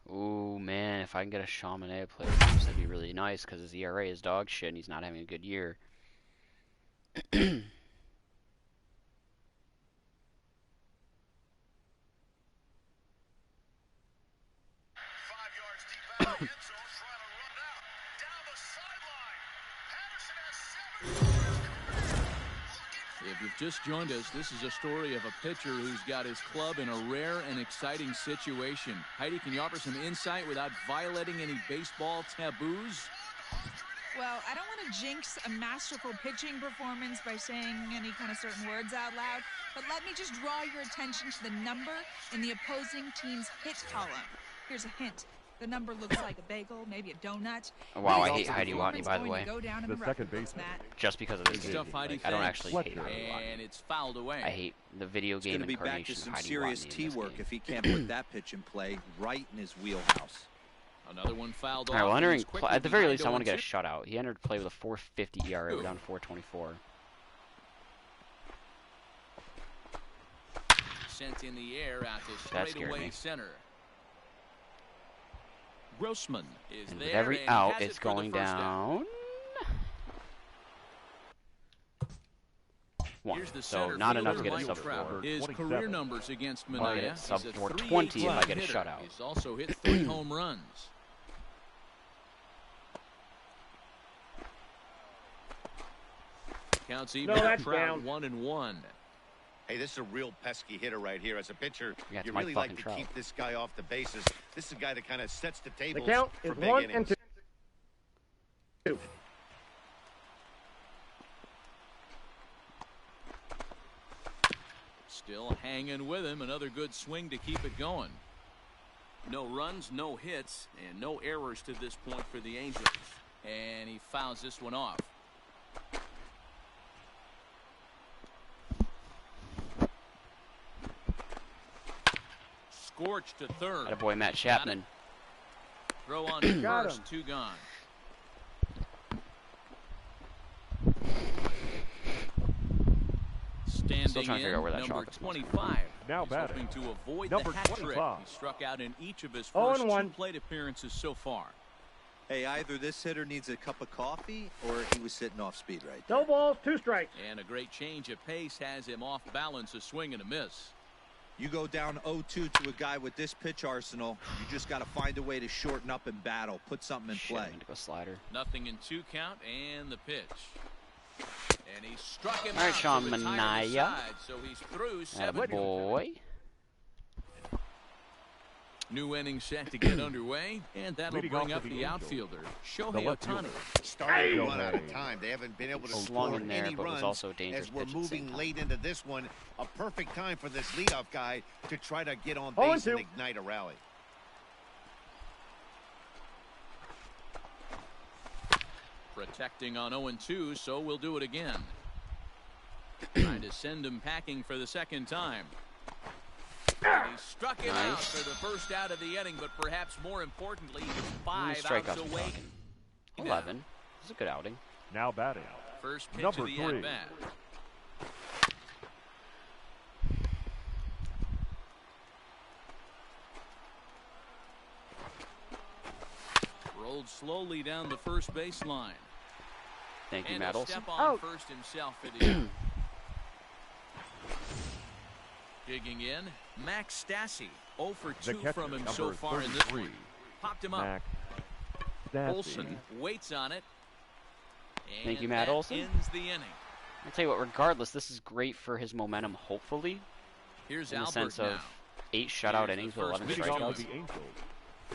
S1: Ooh, man, if I can get a Chaminade player, that'd be really nice because his ERA is dog shit and he's not having a good year.
S2: If you've just joined us, this is a story of a pitcher who's got his club in a rare and exciting situation. Heidi, can you offer some insight without violating any baseball taboos?
S4: Well, I don't want to jinx a masterful pitching performance by saying any kind of certain words out loud, but let me just draw your attention to the number in the opposing team's hit column. Here's a hint. The number looks like a bagel, maybe a donut.
S1: Wow, I
S4: Maybe
S1: hate
S4: it's a
S1: Heidi Watney,
S4: performance
S1: by the
S4: going
S1: way.
S4: to go down in
S3: The
S4: the
S3: second
S4: record books,
S3: baseman.
S4: Matt.
S1: Just because of this
S2: Good
S1: video.
S2: stuff, Heidi.
S1: Like, I don't
S2: Thanks.
S1: actually hate Heidi Watney.
S2: And it's fouled away.
S1: I hate the video
S5: It's
S1: game
S5: going to be back to
S1: incarnation of
S5: some
S1: Heidi
S5: serious
S1: Watney in
S5: tee
S1: this
S5: work
S1: game.
S5: if he can't put that pitch in play right in his wheelhouse.
S2: Another one fouled
S1: All right,
S2: off.
S1: well,
S2: and
S1: entering
S2: he's quickly
S1: at the very
S2: behind
S1: least, I want to get a
S2: 0-2.
S1: shutout. He entered play with a 450 ERA, we're down to 424.
S2: Sent in the air out to
S1: That scared
S2: straightaway
S1: me.
S2: center. Grossman is
S1: And
S2: there.
S1: with every
S2: and he
S1: out,
S2: has it
S1: it's
S2: for the
S1: going
S2: first out.
S1: down. one.
S2: Here's the
S1: So
S2: center
S1: not enough to
S2: fielder,
S1: get a
S2: Mike
S1: sub
S2: Trout.
S1: 4.
S2: His
S3: 27.
S2: career numbers against
S1: I'll get
S2: Minaya.
S1: it sub
S2: He's a
S1: 420 if I get a
S2: hitter.
S1: shutout.
S2: He's also hit 3 home runs. Counts even at Trout 1-1.
S6: Hey, this is a real pesky hitter right here. As a pitcher,
S1: Yeah, it's
S6: you
S1: Mike
S6: really like to
S1: fucking
S6: keep
S1: Trout.
S6: this guy off the bases. This is a guy that kind of sets the
S7: The
S6: tables
S7: count
S6: for
S7: is
S6: big
S7: 1
S6: innings.
S7: and 2.
S2: Still hanging with him. Another good swing to keep it going. No runs, no hits, and no errors to this point for the Angels. And he fouls this one off. Scorched to third.
S1: Attaboy Matt Chapman.
S2: Throw on
S7: Got
S2: first,
S7: him.
S2: 2 gone. Standing
S1: Still trying to figure out where that
S2: number
S1: shot is.
S2: 25.
S3: Now
S2: He's
S3: batting.
S2: hoping to avoid
S3: Number
S2: the hat trick.
S3: 25.
S2: He struck out in each of his
S7: 0
S2: first
S7: and
S2: 2
S7: 1.
S2: plate appearances so far.
S5: Hey, either this hitter needs a cup of coffee or he was sitting off speed right there.
S7: No balls, 2 strikes.
S2: And a great change of pace has him off balance, a swing and a miss.
S5: You go down 0-2 to a guy with this pitch arsenal, you just got to find a way to shorten up and battle, put something in
S1: Shit, I
S5: play.
S1: meant to go slider.
S2: Nothing in 2 count and the pitch. And he struck him
S1: All right,
S2: out
S1: Sean
S2: to retire the
S1: Manaea.
S2: side, so he's through 7.
S1: Attaboy.
S2: New inning set to get underway, and that'll
S3: Leading
S2: bring
S3: off
S2: up
S3: for the
S2: the
S3: Angels,
S2: outfielder,
S3: the
S2: Shohei
S3: left
S2: Ohtani.
S3: fielder.
S6: Starting to
S3: Hey!
S6: run out of time. They haven't been able to
S1: Slung
S6: score
S1: in there,
S6: any
S1: but was
S6: runs
S1: also a dangerous
S6: as we're
S1: pitch at the same
S6: moving
S1: time.
S6: late into this one. A perfect time for this leadoff guy to try to get on
S7: 0 and
S6: base and
S7: 2.
S6: ignite a rally.
S2: Protecting on 0-2, so we'll do it again. Trying to send him packing for the second time. And he struck him out
S1: Nice.
S2: for the first out of the inning, but perhaps more importantly, he's
S1: How many
S2: 5
S1: strikeouts
S2: outs
S1: we
S2: away.
S1: talking? 11. This is a good outing.
S3: Now batting.
S2: First pitch
S3: Number
S2: of the
S3: 3.
S2: at-bat. Rolled slowly down the first baseline.
S1: Thank you,
S2: And
S1: Matt
S2: he'll
S1: Olson.
S2: step on
S7: Out.
S2: first himself for the out. Digging in, Max Stassi. 0 for
S3: The
S2: 2
S3: catcher,
S2: from him
S3: number
S2: so far in this
S3: 33.
S2: one. Popped him up.
S3: Max Stassi.
S2: Olson waits on it.
S1: Thank you,
S2: And
S1: Matt
S2: that
S1: Olson.
S2: ends the inning.
S1: I'll tell you what, regardless, this is great for his momentum, hopefully,
S2: Here's
S1: in the
S2: Albert
S1: sense
S2: now.
S1: of 8 shutout
S2: Here's the
S1: innings with
S2: first
S1: 11
S2: pitch
S3: Leading off
S2: going.
S3: for
S1: strikeouts.
S3: the Angels.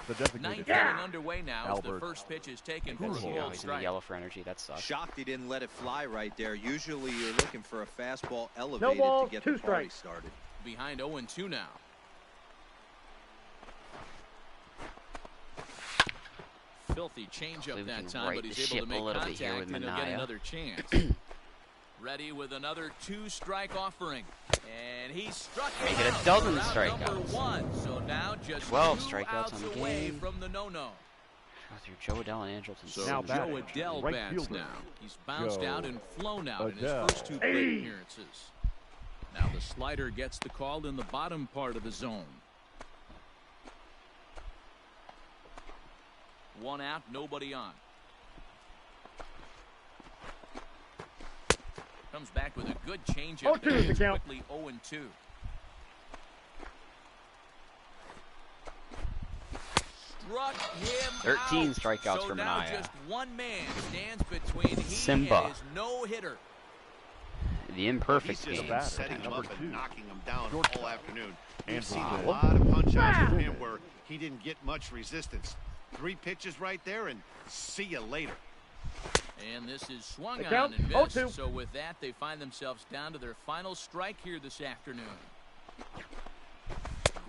S3: The designated
S2: Ninth
S3: hitter,
S2: inning underway now as the
S3: Albert
S2: first pitch is taken for a
S3: Pujols.
S1: Oh,
S2: ball
S1: he's in the
S2: strike.
S1: yellow for energy. That sucks.
S5: Shocked he didn't let it fly right there. Usually you're looking for a fastball elevated
S7: balls,
S5: to get
S7: 2
S5: the party
S7: strikes.
S5: started.
S2: Behind 0-2 now. Filthy changeup
S1: Hopefully we
S2: that
S1: can
S2: time,
S1: right
S2: but
S1: the
S2: he's
S1: ship
S2: able to
S1: a
S2: make
S1: little bit
S2: contact
S1: here with
S2: and he'll get
S1: Minaya.
S2: another chance. Ready with another 2-strike offering. And he struck him
S1: Make it a
S2: out
S1: dozen
S2: for out
S1: strikeouts.
S2: number 1. So now just
S1: 12
S2: 2
S1: strikeouts
S2: outs
S1: on the
S2: away
S1: game.
S2: from the no-no.
S1: Through Joe Adele and Angelton.
S2: So
S3: Now
S2: Joe
S3: batting,
S2: Adele
S3: right
S2: bats
S3: fielder,
S2: now. He's bounced
S3: Joe
S2: out and flown out in his
S3: Adele.
S2: first 2 plate appearances. Now the slider gets the call in the bottom part of the zone. 1 out, nobody on. Comes back with a good changeup.
S7: 0-2 is the
S2: It's
S7: count.
S2: quickly 0-2. Struck him
S1: 13
S2: out.
S1: strikeouts
S2: So
S1: for
S2: now
S1: Minaya.
S2: just one man stands between he
S1: Simba.
S2: and his no-hitter.
S1: The imperfect
S6: He's just
S1: game.
S3: batter,
S6: setting him
S3: number
S6: up
S3: 2.
S6: and knocking him down
S3: Shortstop.
S6: all afternoon.
S3: And
S6: We've seen
S3: foul.
S6: a lot of punch-outs from him where he didn't get much resistance. 3 pitches right there, and see you later.
S2: And this is swung
S7: The
S2: on
S7: count,
S2: and missed.
S7: 0-2.
S2: So with that, they find themselves down to their final strike here this afternoon.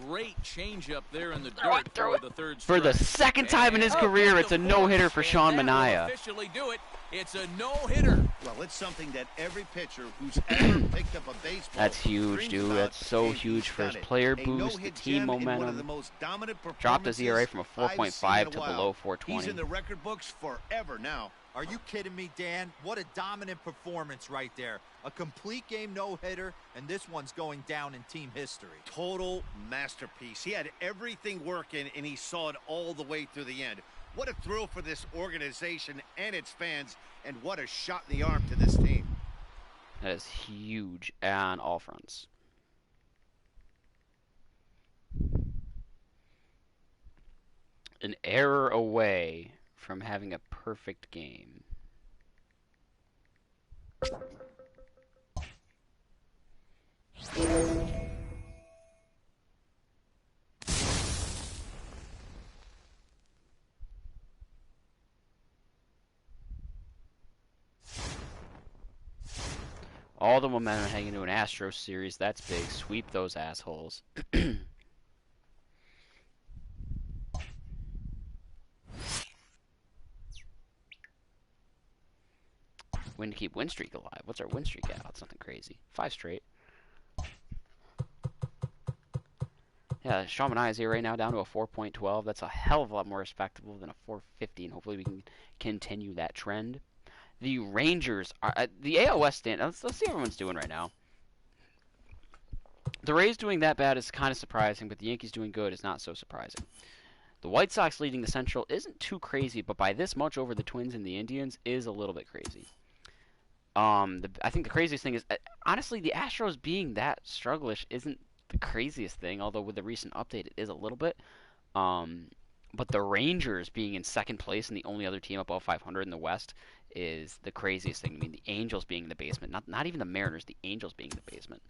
S2: Great changeup there in the dirt
S1: throw
S2: for
S1: it.
S2: the third
S1: For the
S2: strike.
S1: second time in his
S2: And
S1: career,
S2: up
S1: it's a
S2: the
S1: no-hitter
S2: fourth,
S1: for
S2: and
S1: Sean
S2: that will
S1: Minaya.
S2: officially do it. It's a no-hitter.
S6: Well, it's something that every pitcher who's ever picked up a baseball
S1: That's huge,
S6: dreams
S1: dude.
S6: about,
S1: That's so
S6: and
S1: huge
S6: he's
S1: for his
S6: done it.
S1: player
S6: A
S1: boost, the
S6: no-hit
S1: team
S6: gem in one of
S1: momentum.
S6: the most dominant
S1: Dropped his ERA from a
S6: performances
S1: 4.5
S6: I've seen
S1: to
S6: in a while.
S1: below 4.20.
S6: He's in the record books forever now.
S5: Are you kidding me, Dan? What a dominant performance right there. A complete game no-hitter, and this one's going down in team history.
S6: Total masterpiece. He had everything working, and he saw it all the way through the end. What a thrill for this organization and its fans, and what a shot in the arm to this team.
S1: That is huge on all fronts. An error away from having a perfect game. All the momentum heading into an Astros series. That's big. Sweep those assholes. Win to keep win streak alive. What's our win streak at? Oh, it's nothing crazy. 5 straight. Yeah, Sean and I is here right now down to a 4.12. That's a hell of a lot more respectable than a 450, and hopefully we can continue that trend. The Rangers are the AL West stand. Let's see what everyone's doing right now. The Rays doing that bad is kind of surprising, but the Yankees doing good is not so surprising. The White Sox leading the Central isn't too crazy, but by this much over the Twins and the Indians is a little bit crazy. I think the craziest thing is, honestly, the Astros being that strugglish isn't the craziest thing, although with the recent update it is a little bit. But the Rangers being in second place and the only other team above 500 in the West is the craziest thing. I mean, the Angels being in the basement, not even the Mariners, the Angels being in the basement.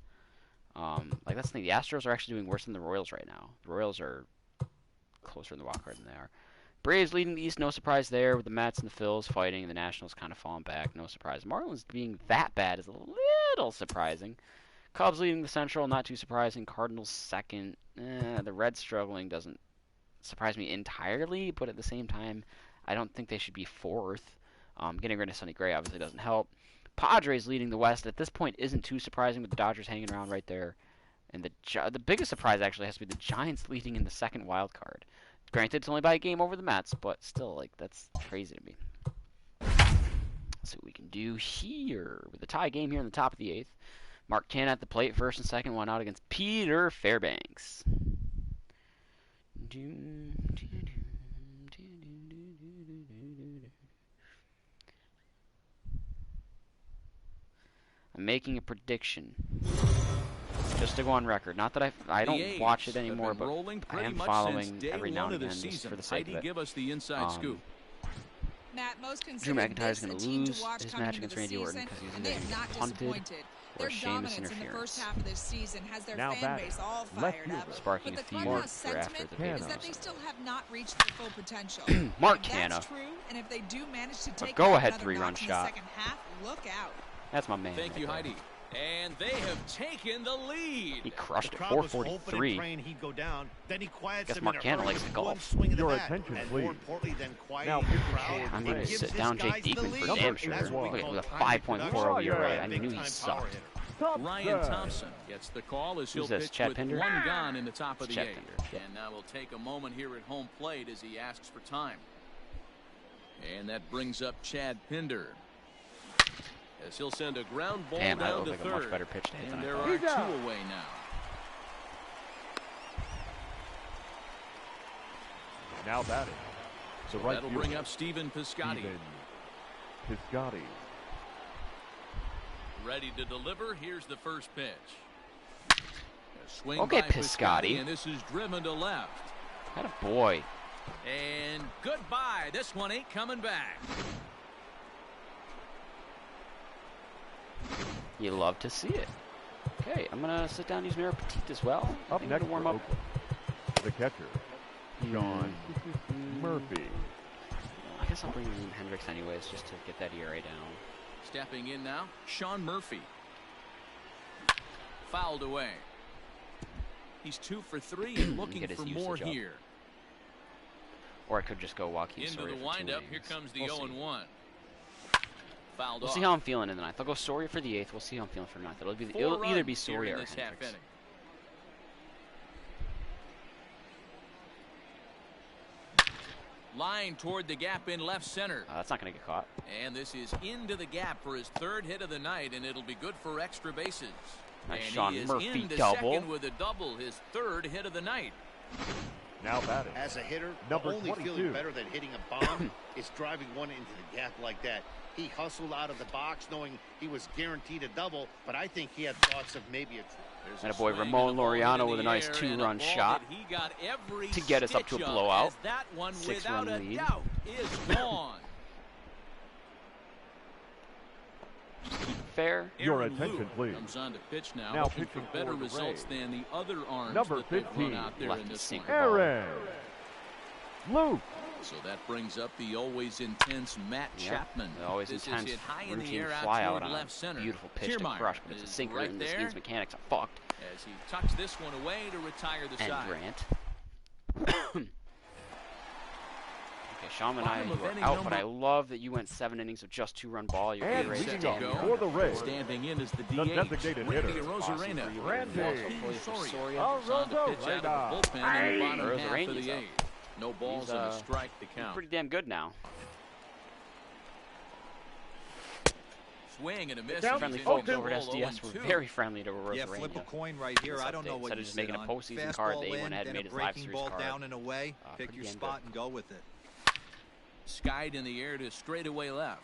S1: Like, that's the thing. The Astros are actually doing worse than the Royals right now. The Royals are closer in the wild card than they are. Braves leading the East, no surprise there, with the Mets and the Phils fighting, and the Nationals kind of falling back, no surprise. Marlins being that bad is a little surprising. Cubs leading the Central, not too surprising. Cardinals second. The Reds struggling doesn't surprise me entirely, but at the same time, I don't think they should be fourth. Getting rid of Sonny Gray obviously doesn't help. Padres leading the West at this point isn't too surprising, with the Dodgers hanging around right there. And the biggest surprise actually has to be the Giants leading in the second wild card. Granted, it's only by a game over the Mets, but still, like, that's crazy to me. Let's see what we can do here with a tie game here in the top of the 8th. Mark Canha at the plate, first and second, one out against Peter Fairbanks. I'm making a prediction. Just to go on record. Not that I don't watch it anymore, but I am following every now and again just for the sake of it.
S2: Give us the inside scoop.
S4: Matt, most
S1: Drew McIntyre is going to lose his match against Randy Orton because he's either punted or Sheamus
S4: in the first
S1: interference.
S4: half of this season has their
S3: Now
S4: fan base all
S3: left
S4: fired
S3: fielder.
S4: up.
S1: Sparking a
S4: But the
S1: feud
S4: clubhouse
S1: for after
S4: sentiment
S1: the
S3: Canha.
S4: is that
S1: Paynos.
S4: they still have not reached their full potential.
S1: Mark
S4: If that's
S1: Canha.
S4: true, and if they do manage to take
S1: go
S4: out
S1: ahead
S4: another
S1: 3-run
S4: notch in
S1: shot.
S4: the second half, look out.
S1: That's my man.
S2: Thank
S1: right
S2: you,
S1: there.
S2: Heidi. And they have taken the lead.
S1: He crushed it.
S6: Crowd was hoping and
S1: 443.
S6: praying he'd go down. Then he quiets
S1: Guess
S6: him
S1: Mark
S6: in a
S1: Canha
S6: hurry
S1: likes to
S6: with
S1: golf.
S6: one swing of the
S3: Your
S6: bat.
S3: attention,
S6: And
S3: please.
S6: more importantly than quieting
S3: Now,
S6: the
S3: pitching
S6: crowd,
S3: forward
S1: I'm
S3: to
S1: going to
S3: Braves.
S1: sit down Jake Diekman for damn sure.
S6: That's what we
S1: Look
S6: call
S1: with a
S6: timely
S1: 5.40
S6: production.
S1: ERA. I
S6: Big
S1: knew he
S6: time power
S1: sucked.
S6: hitter.
S2: Ryan Thompson gets the call as he'll
S1: Who's this,
S2: pitch
S1: Chad
S2: with
S1: Pinder?
S2: one gone in the top of
S1: It's
S2: the
S1: Chad
S2: 8th.
S1: Pinder, yeah.
S2: And now we'll take a moment here at home plate as he asks for time. And that brings up Chad Pinder, as he'll send a ground ball
S1: Damn, that
S2: down
S1: looked
S2: to
S1: like a
S2: third.
S1: much better pitch to hit than
S2: And
S1: I
S2: there
S1: thought.
S2: are
S3: He's out.
S2: 2 away now.
S3: Now batting. The right
S2: That'll
S3: fielder,
S2: bring up Stephen Piscotty.
S3: Stephen Piscotty.
S2: Ready to deliver. Here's the first pitch. A swing
S1: Okay,
S2: by
S1: Piscotty.
S2: and this is driven to left.
S1: That a boy.
S2: And goodbye. This one ain't coming back.
S1: You love to see it. Okay, I'm going to sit down and use Mira Petite as well. I
S3: Up
S1: think
S3: next
S1: to warm
S3: for
S1: up.
S3: Oakland, the catcher, Sean Murphy.
S1: I guess I'll bring in Hendricks anyways, just to get that ERA down.
S2: Stepping in now, Sean Murphy. Fouled away. He's 2 for 3 and looking
S1: Get his
S2: for more
S1: usage up.
S2: here.
S1: Or I could just go Joaquin
S2: Into
S1: Soria
S2: the
S1: for 2
S2: windup, here
S1: innings.
S2: comes the
S1: We'll
S2: 0-1.
S1: see.
S2: Fouled
S1: We'll
S2: off.
S1: see how I'm feeling in the 9th. I'll go Soria for the 8th. We'll see how I'm feeling for the 9th. It'll
S2: 4
S1: either be
S2: runs here
S1: Soria
S2: in
S1: or
S2: this half
S1: Hendricks.
S2: inning. Line toward the gap in left center.
S1: That's not going to get caught.
S2: And this is into the gap for his 3rd hit of the night, and it'll be good for extra bases.
S1: Nice
S2: And
S1: Sean
S2: he is
S1: Murphy
S2: into
S1: double.
S2: second with a double, his 3rd hit of the night.
S3: Now batting.
S6: As a hitter,
S3: Number
S6: the only
S3: 22.
S6: feeling better than hitting a bomb is driving one into the gap like that. He hustled out of the box knowing he was guaranteed a double, but I think he had thoughts of maybe a...
S1: And a boy Ramon Laureano with a nice two-run shot to get us up to a blowout.
S2: That one,
S1: 6-run
S2: without a
S1: lead.
S2: doubt, is gone.
S1: Fair.
S3: Your
S2: Aaron
S3: attention,
S2: Luke
S3: please.
S2: comes on to pitch now,
S3: Now
S2: hoping for
S3: pitching
S2: better
S3: for the
S2: results
S3: Rays.
S2: than the other arms
S3: Number
S2: that they've
S3: 15,
S2: run out there
S1: lefty
S2: in this
S1: sinker
S2: one.
S1: ball.
S3: Aaron Luke.
S2: So that brings up the always intense Matt Chapman.
S1: The always
S2: This
S1: intense
S2: is hit high in the
S1: routine
S2: air out
S1: fly out
S2: toward
S1: on
S2: left
S1: a
S2: center.
S1: beautiful pitch to
S2: Kiermaier
S1: crush, but it's a
S2: is
S1: sinker,
S2: right
S1: and this
S2: there
S1: game's mechanics are fucked.
S2: as he tucks this one away to retire the
S1: And
S2: side.
S1: Grant. Okay, Sean and I
S2: Bottom of
S1: you are
S2: inning
S1: out, but
S2: number-
S1: I love that you went 7 innings of just 2-run ball. You're
S3: And
S1: ready to
S3: leading
S1: stand
S3: off
S1: there.
S3: for the Rays.
S2: Standing in as the
S3: The
S2: DH,
S3: designated
S2: Randy
S3: hitter.
S2: Rosarena.
S1: Awesome for you.
S3: Randy.
S1: Hopefully for Soria.
S2: Soria on the pitch out of the bullpen in the bottom half of
S1: Rosarena's
S2: the
S1: up.
S2: 8th. No balls
S1: He's,
S2: and a strike to
S1: He's
S2: count.
S1: pretty damn good now.
S2: Swing and a miss.
S7: Count.
S1: Friendly
S2: He's
S1: folks
S2: in
S1: over at
S2: ball,
S1: SDS were
S2: 0-2.
S1: very friendly to Rosarena.
S5: Yeah, flip a coin right here. I don't know what
S1: Instead
S5: you
S1: of just
S5: sit
S1: making a
S5: on.
S1: postseason card, they
S5: Fastball
S1: went
S5: in,
S1: ahead and
S5: then
S1: made
S5: a
S1: his live
S5: breaking
S1: series
S5: ball
S1: card.
S5: down and away. Pick
S1: Pretty
S5: your
S1: damn
S5: spot
S1: good.
S5: and go with it.
S2: Skied in the air to straightaway left.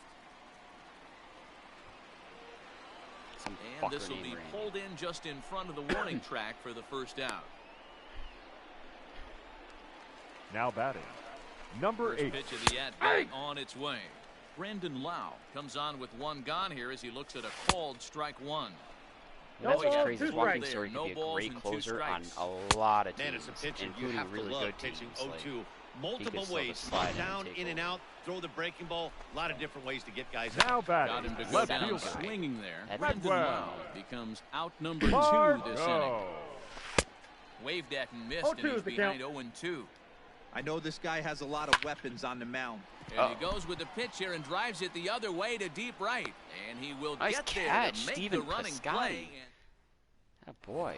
S1: Some
S2: And
S1: fucker
S2: this will
S1: named
S2: be
S1: Randy.
S2: pulled in just in front of the warning track for the first out.
S3: Now batting. Number
S2: First
S3: 8.
S2: pitch of the at-bat on its way. Brandon Lau comes on with one gone here as he looks at a called strike one.
S1: Well, that's
S7: No
S1: what's
S7: balls,
S1: crazy.
S7: two
S1: Is walking
S7: strikes.
S1: story
S2: No
S1: could be a
S2: balls
S1: great
S2: and two
S1: closer on
S2: strikes.
S1: a lot of
S6: Man,
S1: teams,
S6: as a pitcher, you
S1: including
S6: have to
S1: really
S6: love
S1: good
S6: pitching
S1: teams. Like,
S6: 0-2.
S1: he
S6: Multiple
S1: can still
S6: ways.
S1: just slide in
S6: Down,
S1: and take
S6: in and
S1: over.
S6: out, throw the breaking ball. A lot of different ways to get guys
S3: Now
S6: out.
S2: Got
S3: batting.
S2: him to go
S3: Left
S2: down
S3: fielder.
S2: swinging there.
S1: That's
S2: Brandon
S3: Redwell.
S2: Lau becomes out number 2 this inning.
S3: Margot.
S2: Waved at and missed,
S7: 0-2
S2: and he's
S7: is the
S2: behind
S7: count.
S2: 0-2.
S5: I know this guy has a lot of weapons on the mound.
S2: And he goes with the pitch here and drives it the other way to deep right. And he will
S1: Nice
S2: get there
S1: catch,
S2: to make
S1: Steven
S2: the running
S1: Piscotty.
S2: play.
S1: Oh boy.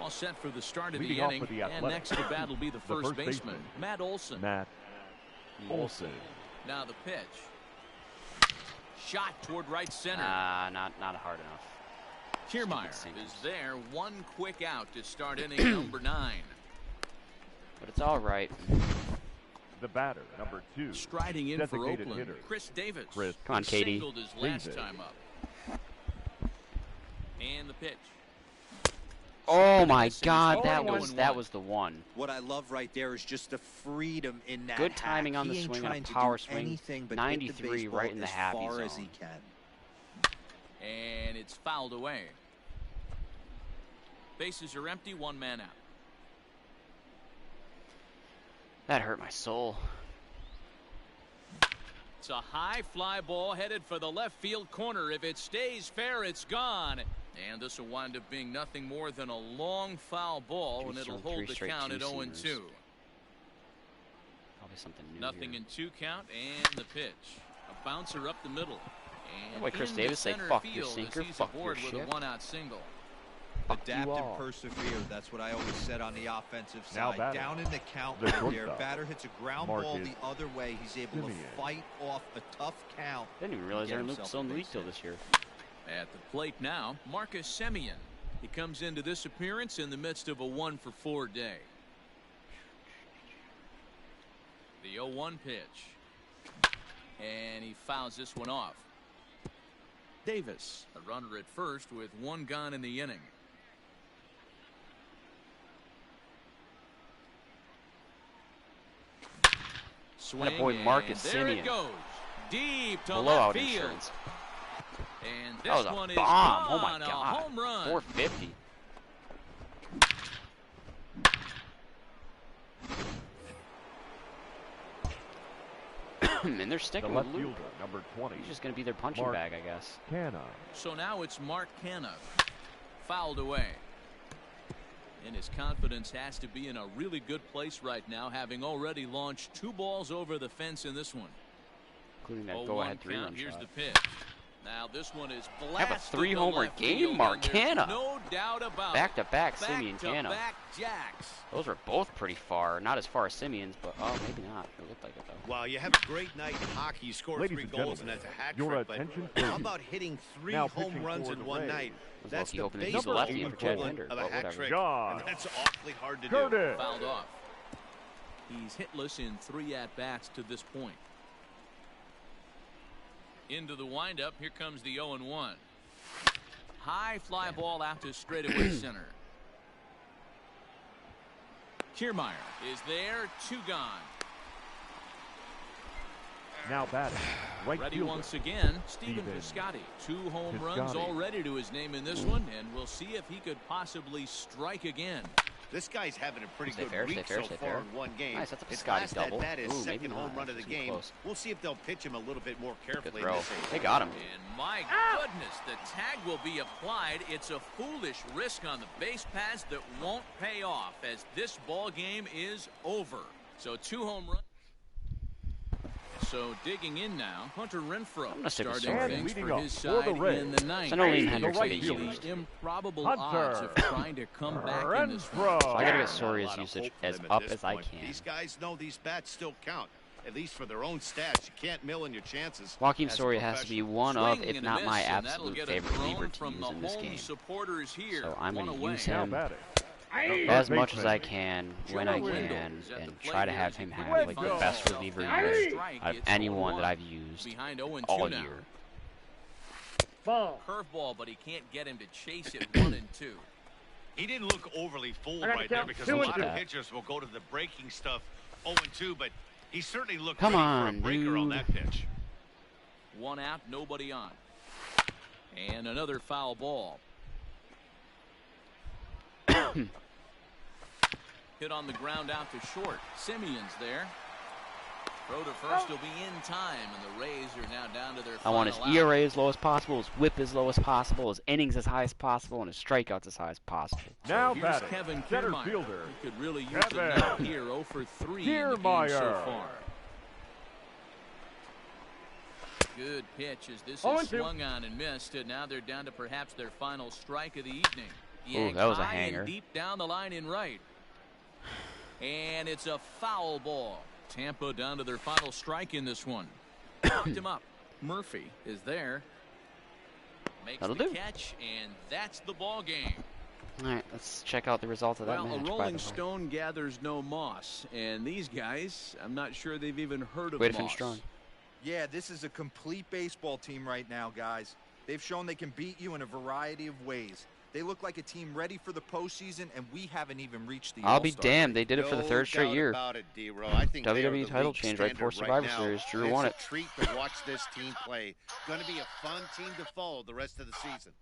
S2: All set for the start of
S3: Leading
S2: the
S3: off
S2: inning.
S3: for the
S2: And
S3: Athletics.
S2: next to bat will be the first baseman, Matt Olson.
S3: Matt Olson.
S2: Now the pitch. Shot toward right center.
S1: Not hard enough.
S2: Kiermaier
S1: sinkers.
S2: is there. One quick out to start inning number 9.
S1: But it's all right.
S3: The batter, number 2.
S2: Striding in for
S3: Designated
S2: Oakland,
S3: hitter.
S2: Chris Davis.
S3: Chris.
S1: Come on,
S2: He
S1: Katie.
S2: singled his last
S3: Davis.
S2: time up. And the pitch.
S1: Oh my
S2: This is
S1: God,
S2: 0-1.
S1: that was the one.
S5: What I love right there is just the freedom in that.
S1: Good
S5: hack.
S1: timing on the
S5: He ain't
S1: swing on a
S5: trying to
S1: power
S5: do
S1: swing.
S5: anything but hit the
S1: 93
S5: baseball
S1: right in the
S5: as
S1: happy
S5: far as
S1: zone.
S5: he can.
S2: And it's fouled away. Bases are empty, one man out.
S1: That hurt my soul.
S2: It's a high fly ball headed for the left field corner. If it stays fair, it's gone. And this will wind up being nothing more than a long foul ball, and it'll hold the count at 0-2.
S1: Probably something new.
S2: Nothing
S1: here.
S2: in 2 count, and the pitch. A bouncer up the middle. And
S1: Boy, Chris
S2: into
S1: Davis say,
S2: center
S1: "Fuck your
S2: field
S1: sinker,
S2: as he's
S1: fuck your
S2: aboard with a
S1: ship."
S2: 1-out single.
S1: Fuck you
S5: Adapt
S1: all.
S5: and persevere. That's what I always said on the offensive
S3: Now
S5: side.
S3: batting.
S5: Down in the count
S3: The
S5: right there.
S3: shortstop.
S5: Batter hits a ground ball
S3: Marcus
S5: the other way. He's able
S3: Simeon.
S5: to fight off a tough count.
S1: Didn't even realize
S5: Get
S1: Aaron Luke
S5: himself
S1: still in
S5: a
S1: the league
S5: base
S1: till
S5: hit.
S1: this year.
S2: At the plate now, Marcus Simeon. He comes into this appearance in the midst of a 1-for-4 day. The 0-1 pitch. And he fouls this one off. Davis, a runner at first with 1 gone in the inning. Swing,
S1: boy, Marcus
S2: and there
S1: Simeon.
S2: it goes. Deep to
S1: Blowout
S2: left field.
S1: insurance.
S2: And
S1: That was
S2: this
S1: a
S2: one is
S1: bomb. Oh
S2: gone.
S1: my
S2: A
S1: God.
S2: home run.
S1: 450. And they're
S3: The
S1: sticking
S3: left
S1: with Luke.
S3: fielder, number 20.
S1: He's just going to be their punching
S3: Mark
S1: bag, I guess.
S3: Canna.
S2: So now it's Mark Canna. Fouled away. And his confidence has to be in a really good place right now, having already launched 2 balls over the fence in this one.
S1: Including that
S2: 0-1
S1: go-ahead
S2: count.
S1: 3-run
S2: Here's
S1: shot.
S2: the pitch. Now this one is
S1: Have a
S2: blasted
S1: 3-homer
S2: to left
S1: game,
S2: field, and
S1: Marcana.
S2: there's no doubt about
S1: Back-to-back,
S2: it.
S1: Simeon Cano.
S2: Back-to-back jacks.
S1: Those were both pretty far. Not as far as Simeon's, but maybe not. It looked like it, though.
S6: Well, you have a great night in hockey. You score
S3: Ladies
S6: 3
S3: and
S6: goals, and
S3: gentlemen,
S6: that's a hat
S3: your
S6: trick. But
S3: attention,
S6: how
S3: please.
S6: about hitting 3
S3: Now
S6: home
S3: pitching
S6: runs
S3: for
S6: in
S3: the
S6: one
S3: Rays.
S6: night?
S1: Was
S6: That's
S1: lucky
S6: the
S1: hoping to use
S6: baseball
S1: the lefty for Chad
S6: equivalent
S1: Bender,
S6: of a
S1: but
S6: hat
S1: whatever.
S6: trick.
S3: God.
S6: And that's awfully hard to do.
S3: Curtis.
S2: Fouled off. He's hitless in 3 at-bats to this point. Into the windup. Here comes the 0-1. High fly ball out to straightaway center. Kiermaier is there. 2 gone.
S3: Now batting, right
S2: Ready
S3: fielder.
S2: once again, Stephen
S3: Steven
S2: Piscotty. 2 home runs
S3: Piscotty.
S2: already to his name in this one, and we'll see if he could possibly strike again.
S6: This guy's having a pretty
S1: Stay
S6: good
S1: fair,
S6: week
S1: stay fair,
S6: so
S1: stay
S6: far
S1: fair.
S6: in one game.
S1: Nice, that's a
S6: His
S1: Piscotty
S6: last
S1: double.
S6: at-bat is
S1: Ooh, maybe
S6: second home
S1: not.
S6: run of the
S1: Too
S6: game.
S1: close.
S6: We'll see if they'll pitch him a little bit more
S1: Good
S6: carefully in
S1: throw.
S6: this inning.
S1: They got him.
S2: And my goodness, the tag will be applied. It's a foolish risk on the base paths that won't pay off as this ball game is over. So 2 home runs. So digging in now, Hunter Renfroe
S1: gonna stick with
S2: starting
S1: Sword.
S2: things
S3: Leading
S2: for
S3: up
S2: his
S3: for the
S2: side in
S3: Rays.
S2: the ninth.
S1: I know Liam
S3: Hey,
S1: Hendricks
S3: the
S1: will
S3: right
S1: get
S3: fielder.
S1: used.
S2: The improbable
S3: Hunter
S2: odds of trying to come back in this one.
S3: Renfroe.
S1: So I gotta get
S6: Not a
S1: Soria's
S6: lot of
S1: usage
S6: hope for
S1: as
S6: them at
S1: up
S6: this
S1: as I
S6: point.
S1: can.
S6: These guys know these bats still count, at least for their own stats. You can't mill in your chances.
S1: Joaquin
S6: as a
S1: Soria has to be
S6: professional.
S1: one of,
S2: Swing
S1: if
S2: and a
S1: not my
S2: miss, and that'll
S1: absolute
S2: get a
S1: favorite reliever
S2: thrown
S1: to
S2: from
S1: use
S2: the
S1: in this
S2: home
S1: game.
S2: supporters here.
S1: So I'm
S2: One
S1: going to
S2: away.
S1: use
S3: Now
S1: him
S3: batting.
S1: as
S3: Third
S1: much as I
S3: baseman.
S1: can when I
S2: Joey
S1: can
S2: Wendell's at the
S1: and
S2: plate
S1: try to
S2: here
S1: have
S2: as he
S1: him
S2: quickly
S1: have like the
S3: finds
S1: best
S2: himself
S1: reliever
S2: down
S1: year
S2: the strike.
S1: of
S2: It's
S1: anyone that
S2: 0-1.
S1: I've used
S2: Behind 0-2
S1: all
S2: now.
S1: year.
S7: Ball.
S2: Curveball, but he can't get him to chase it 1-2.
S6: He didn't look overly fooled
S7: I gotta
S6: right there
S7: count
S6: because
S7: 2
S6: a
S7: and
S6: lot
S1: 2.
S6: of pitchers will go to the breaking stuff 0-2, but he certainly looked
S1: Come
S6: ready
S1: on,
S6: for a breaker on
S1: dude.
S6: that pitch.
S2: 1 out, nobody on. And another foul ball. Hit on the ground out to short. Simeon's there. Throw to first will be in time, and the Rays are now down to their
S1: I
S2: final
S1: want his
S2: out.
S1: ERA as low as possible, his whip as low as possible, his innings as high as possible, and his strikeouts as high as possible.
S3: Now
S2: Here's
S3: batting,
S2: Kevin
S3: center
S2: Kiermaier.
S3: fielder.
S2: He could really use
S3: Kevin
S2: it now here. 0 for 3 in the game so
S3: Kiermaier.
S2: far. Good pitch as this
S7: 0-2.
S2: is swung on and missed, and now they're down to perhaps their final strike of the evening.
S1: Ooh, that was a
S2: High and
S1: hanger.
S2: deep down the line in right. And it's a foul ball. Tampa down to their final strike in this one. Knocked him up. Murphy is there. Makes
S1: That'll
S2: the
S1: do.
S2: catch, and that's the ball game.
S1: All right, let's check out the results of that
S2: Well,
S1: match.
S2: a
S1: by
S2: rolling
S1: the way.
S2: stone gathers no moss, and these guys, I'm not sure they've even heard of
S1: Way to
S2: moss.
S1: finish strong.
S8: Yeah, this is a complete baseball team right now, guys. They've shown they can beat you in a variety of ways. They look like a team ready for the postseason, and we haven't even reached the
S1: I'll be
S8: All-Star
S1: damned,
S8: break.
S1: they did it for the
S6: No
S1: third straight
S6: doubt
S1: year.
S6: about it, D-Row. I think they are
S1: WWE
S6: the
S1: title
S6: league
S1: change right before
S6: standard
S1: Survivor
S6: now.
S1: Series. Drew
S6: It's
S1: won
S6: a
S1: it.
S6: treat to watch this team play. Going to be a fun team to follow the rest of the season.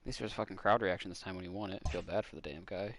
S1: At least there was fucking crowd reaction this time when he won it. I feel bad for the damn guy.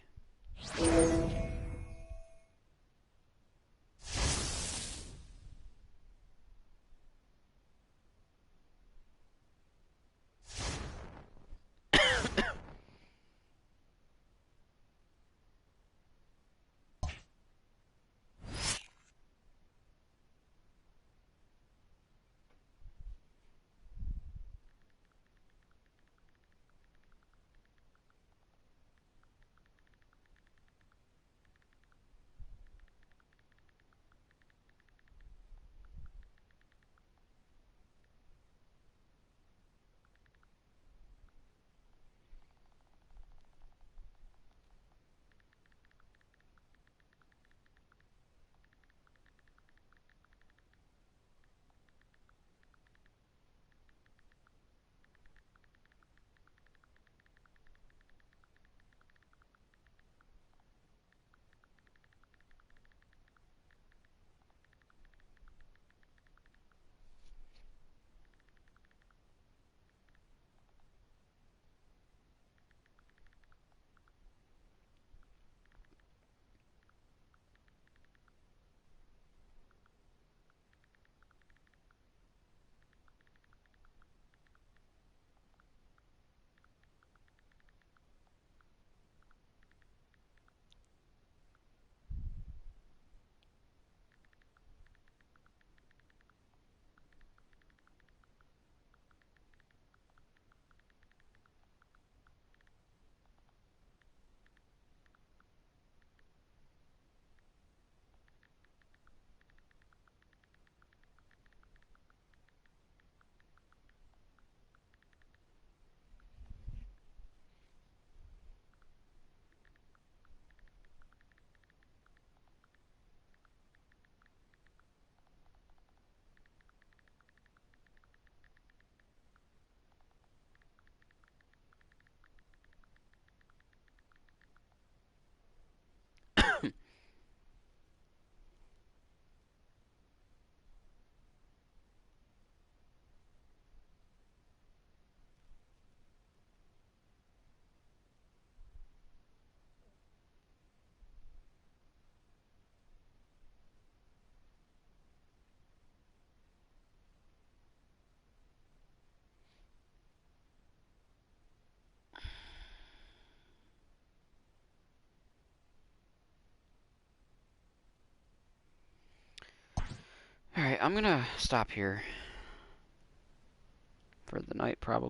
S1: Alright, I'm gonna stop here for the night, probably.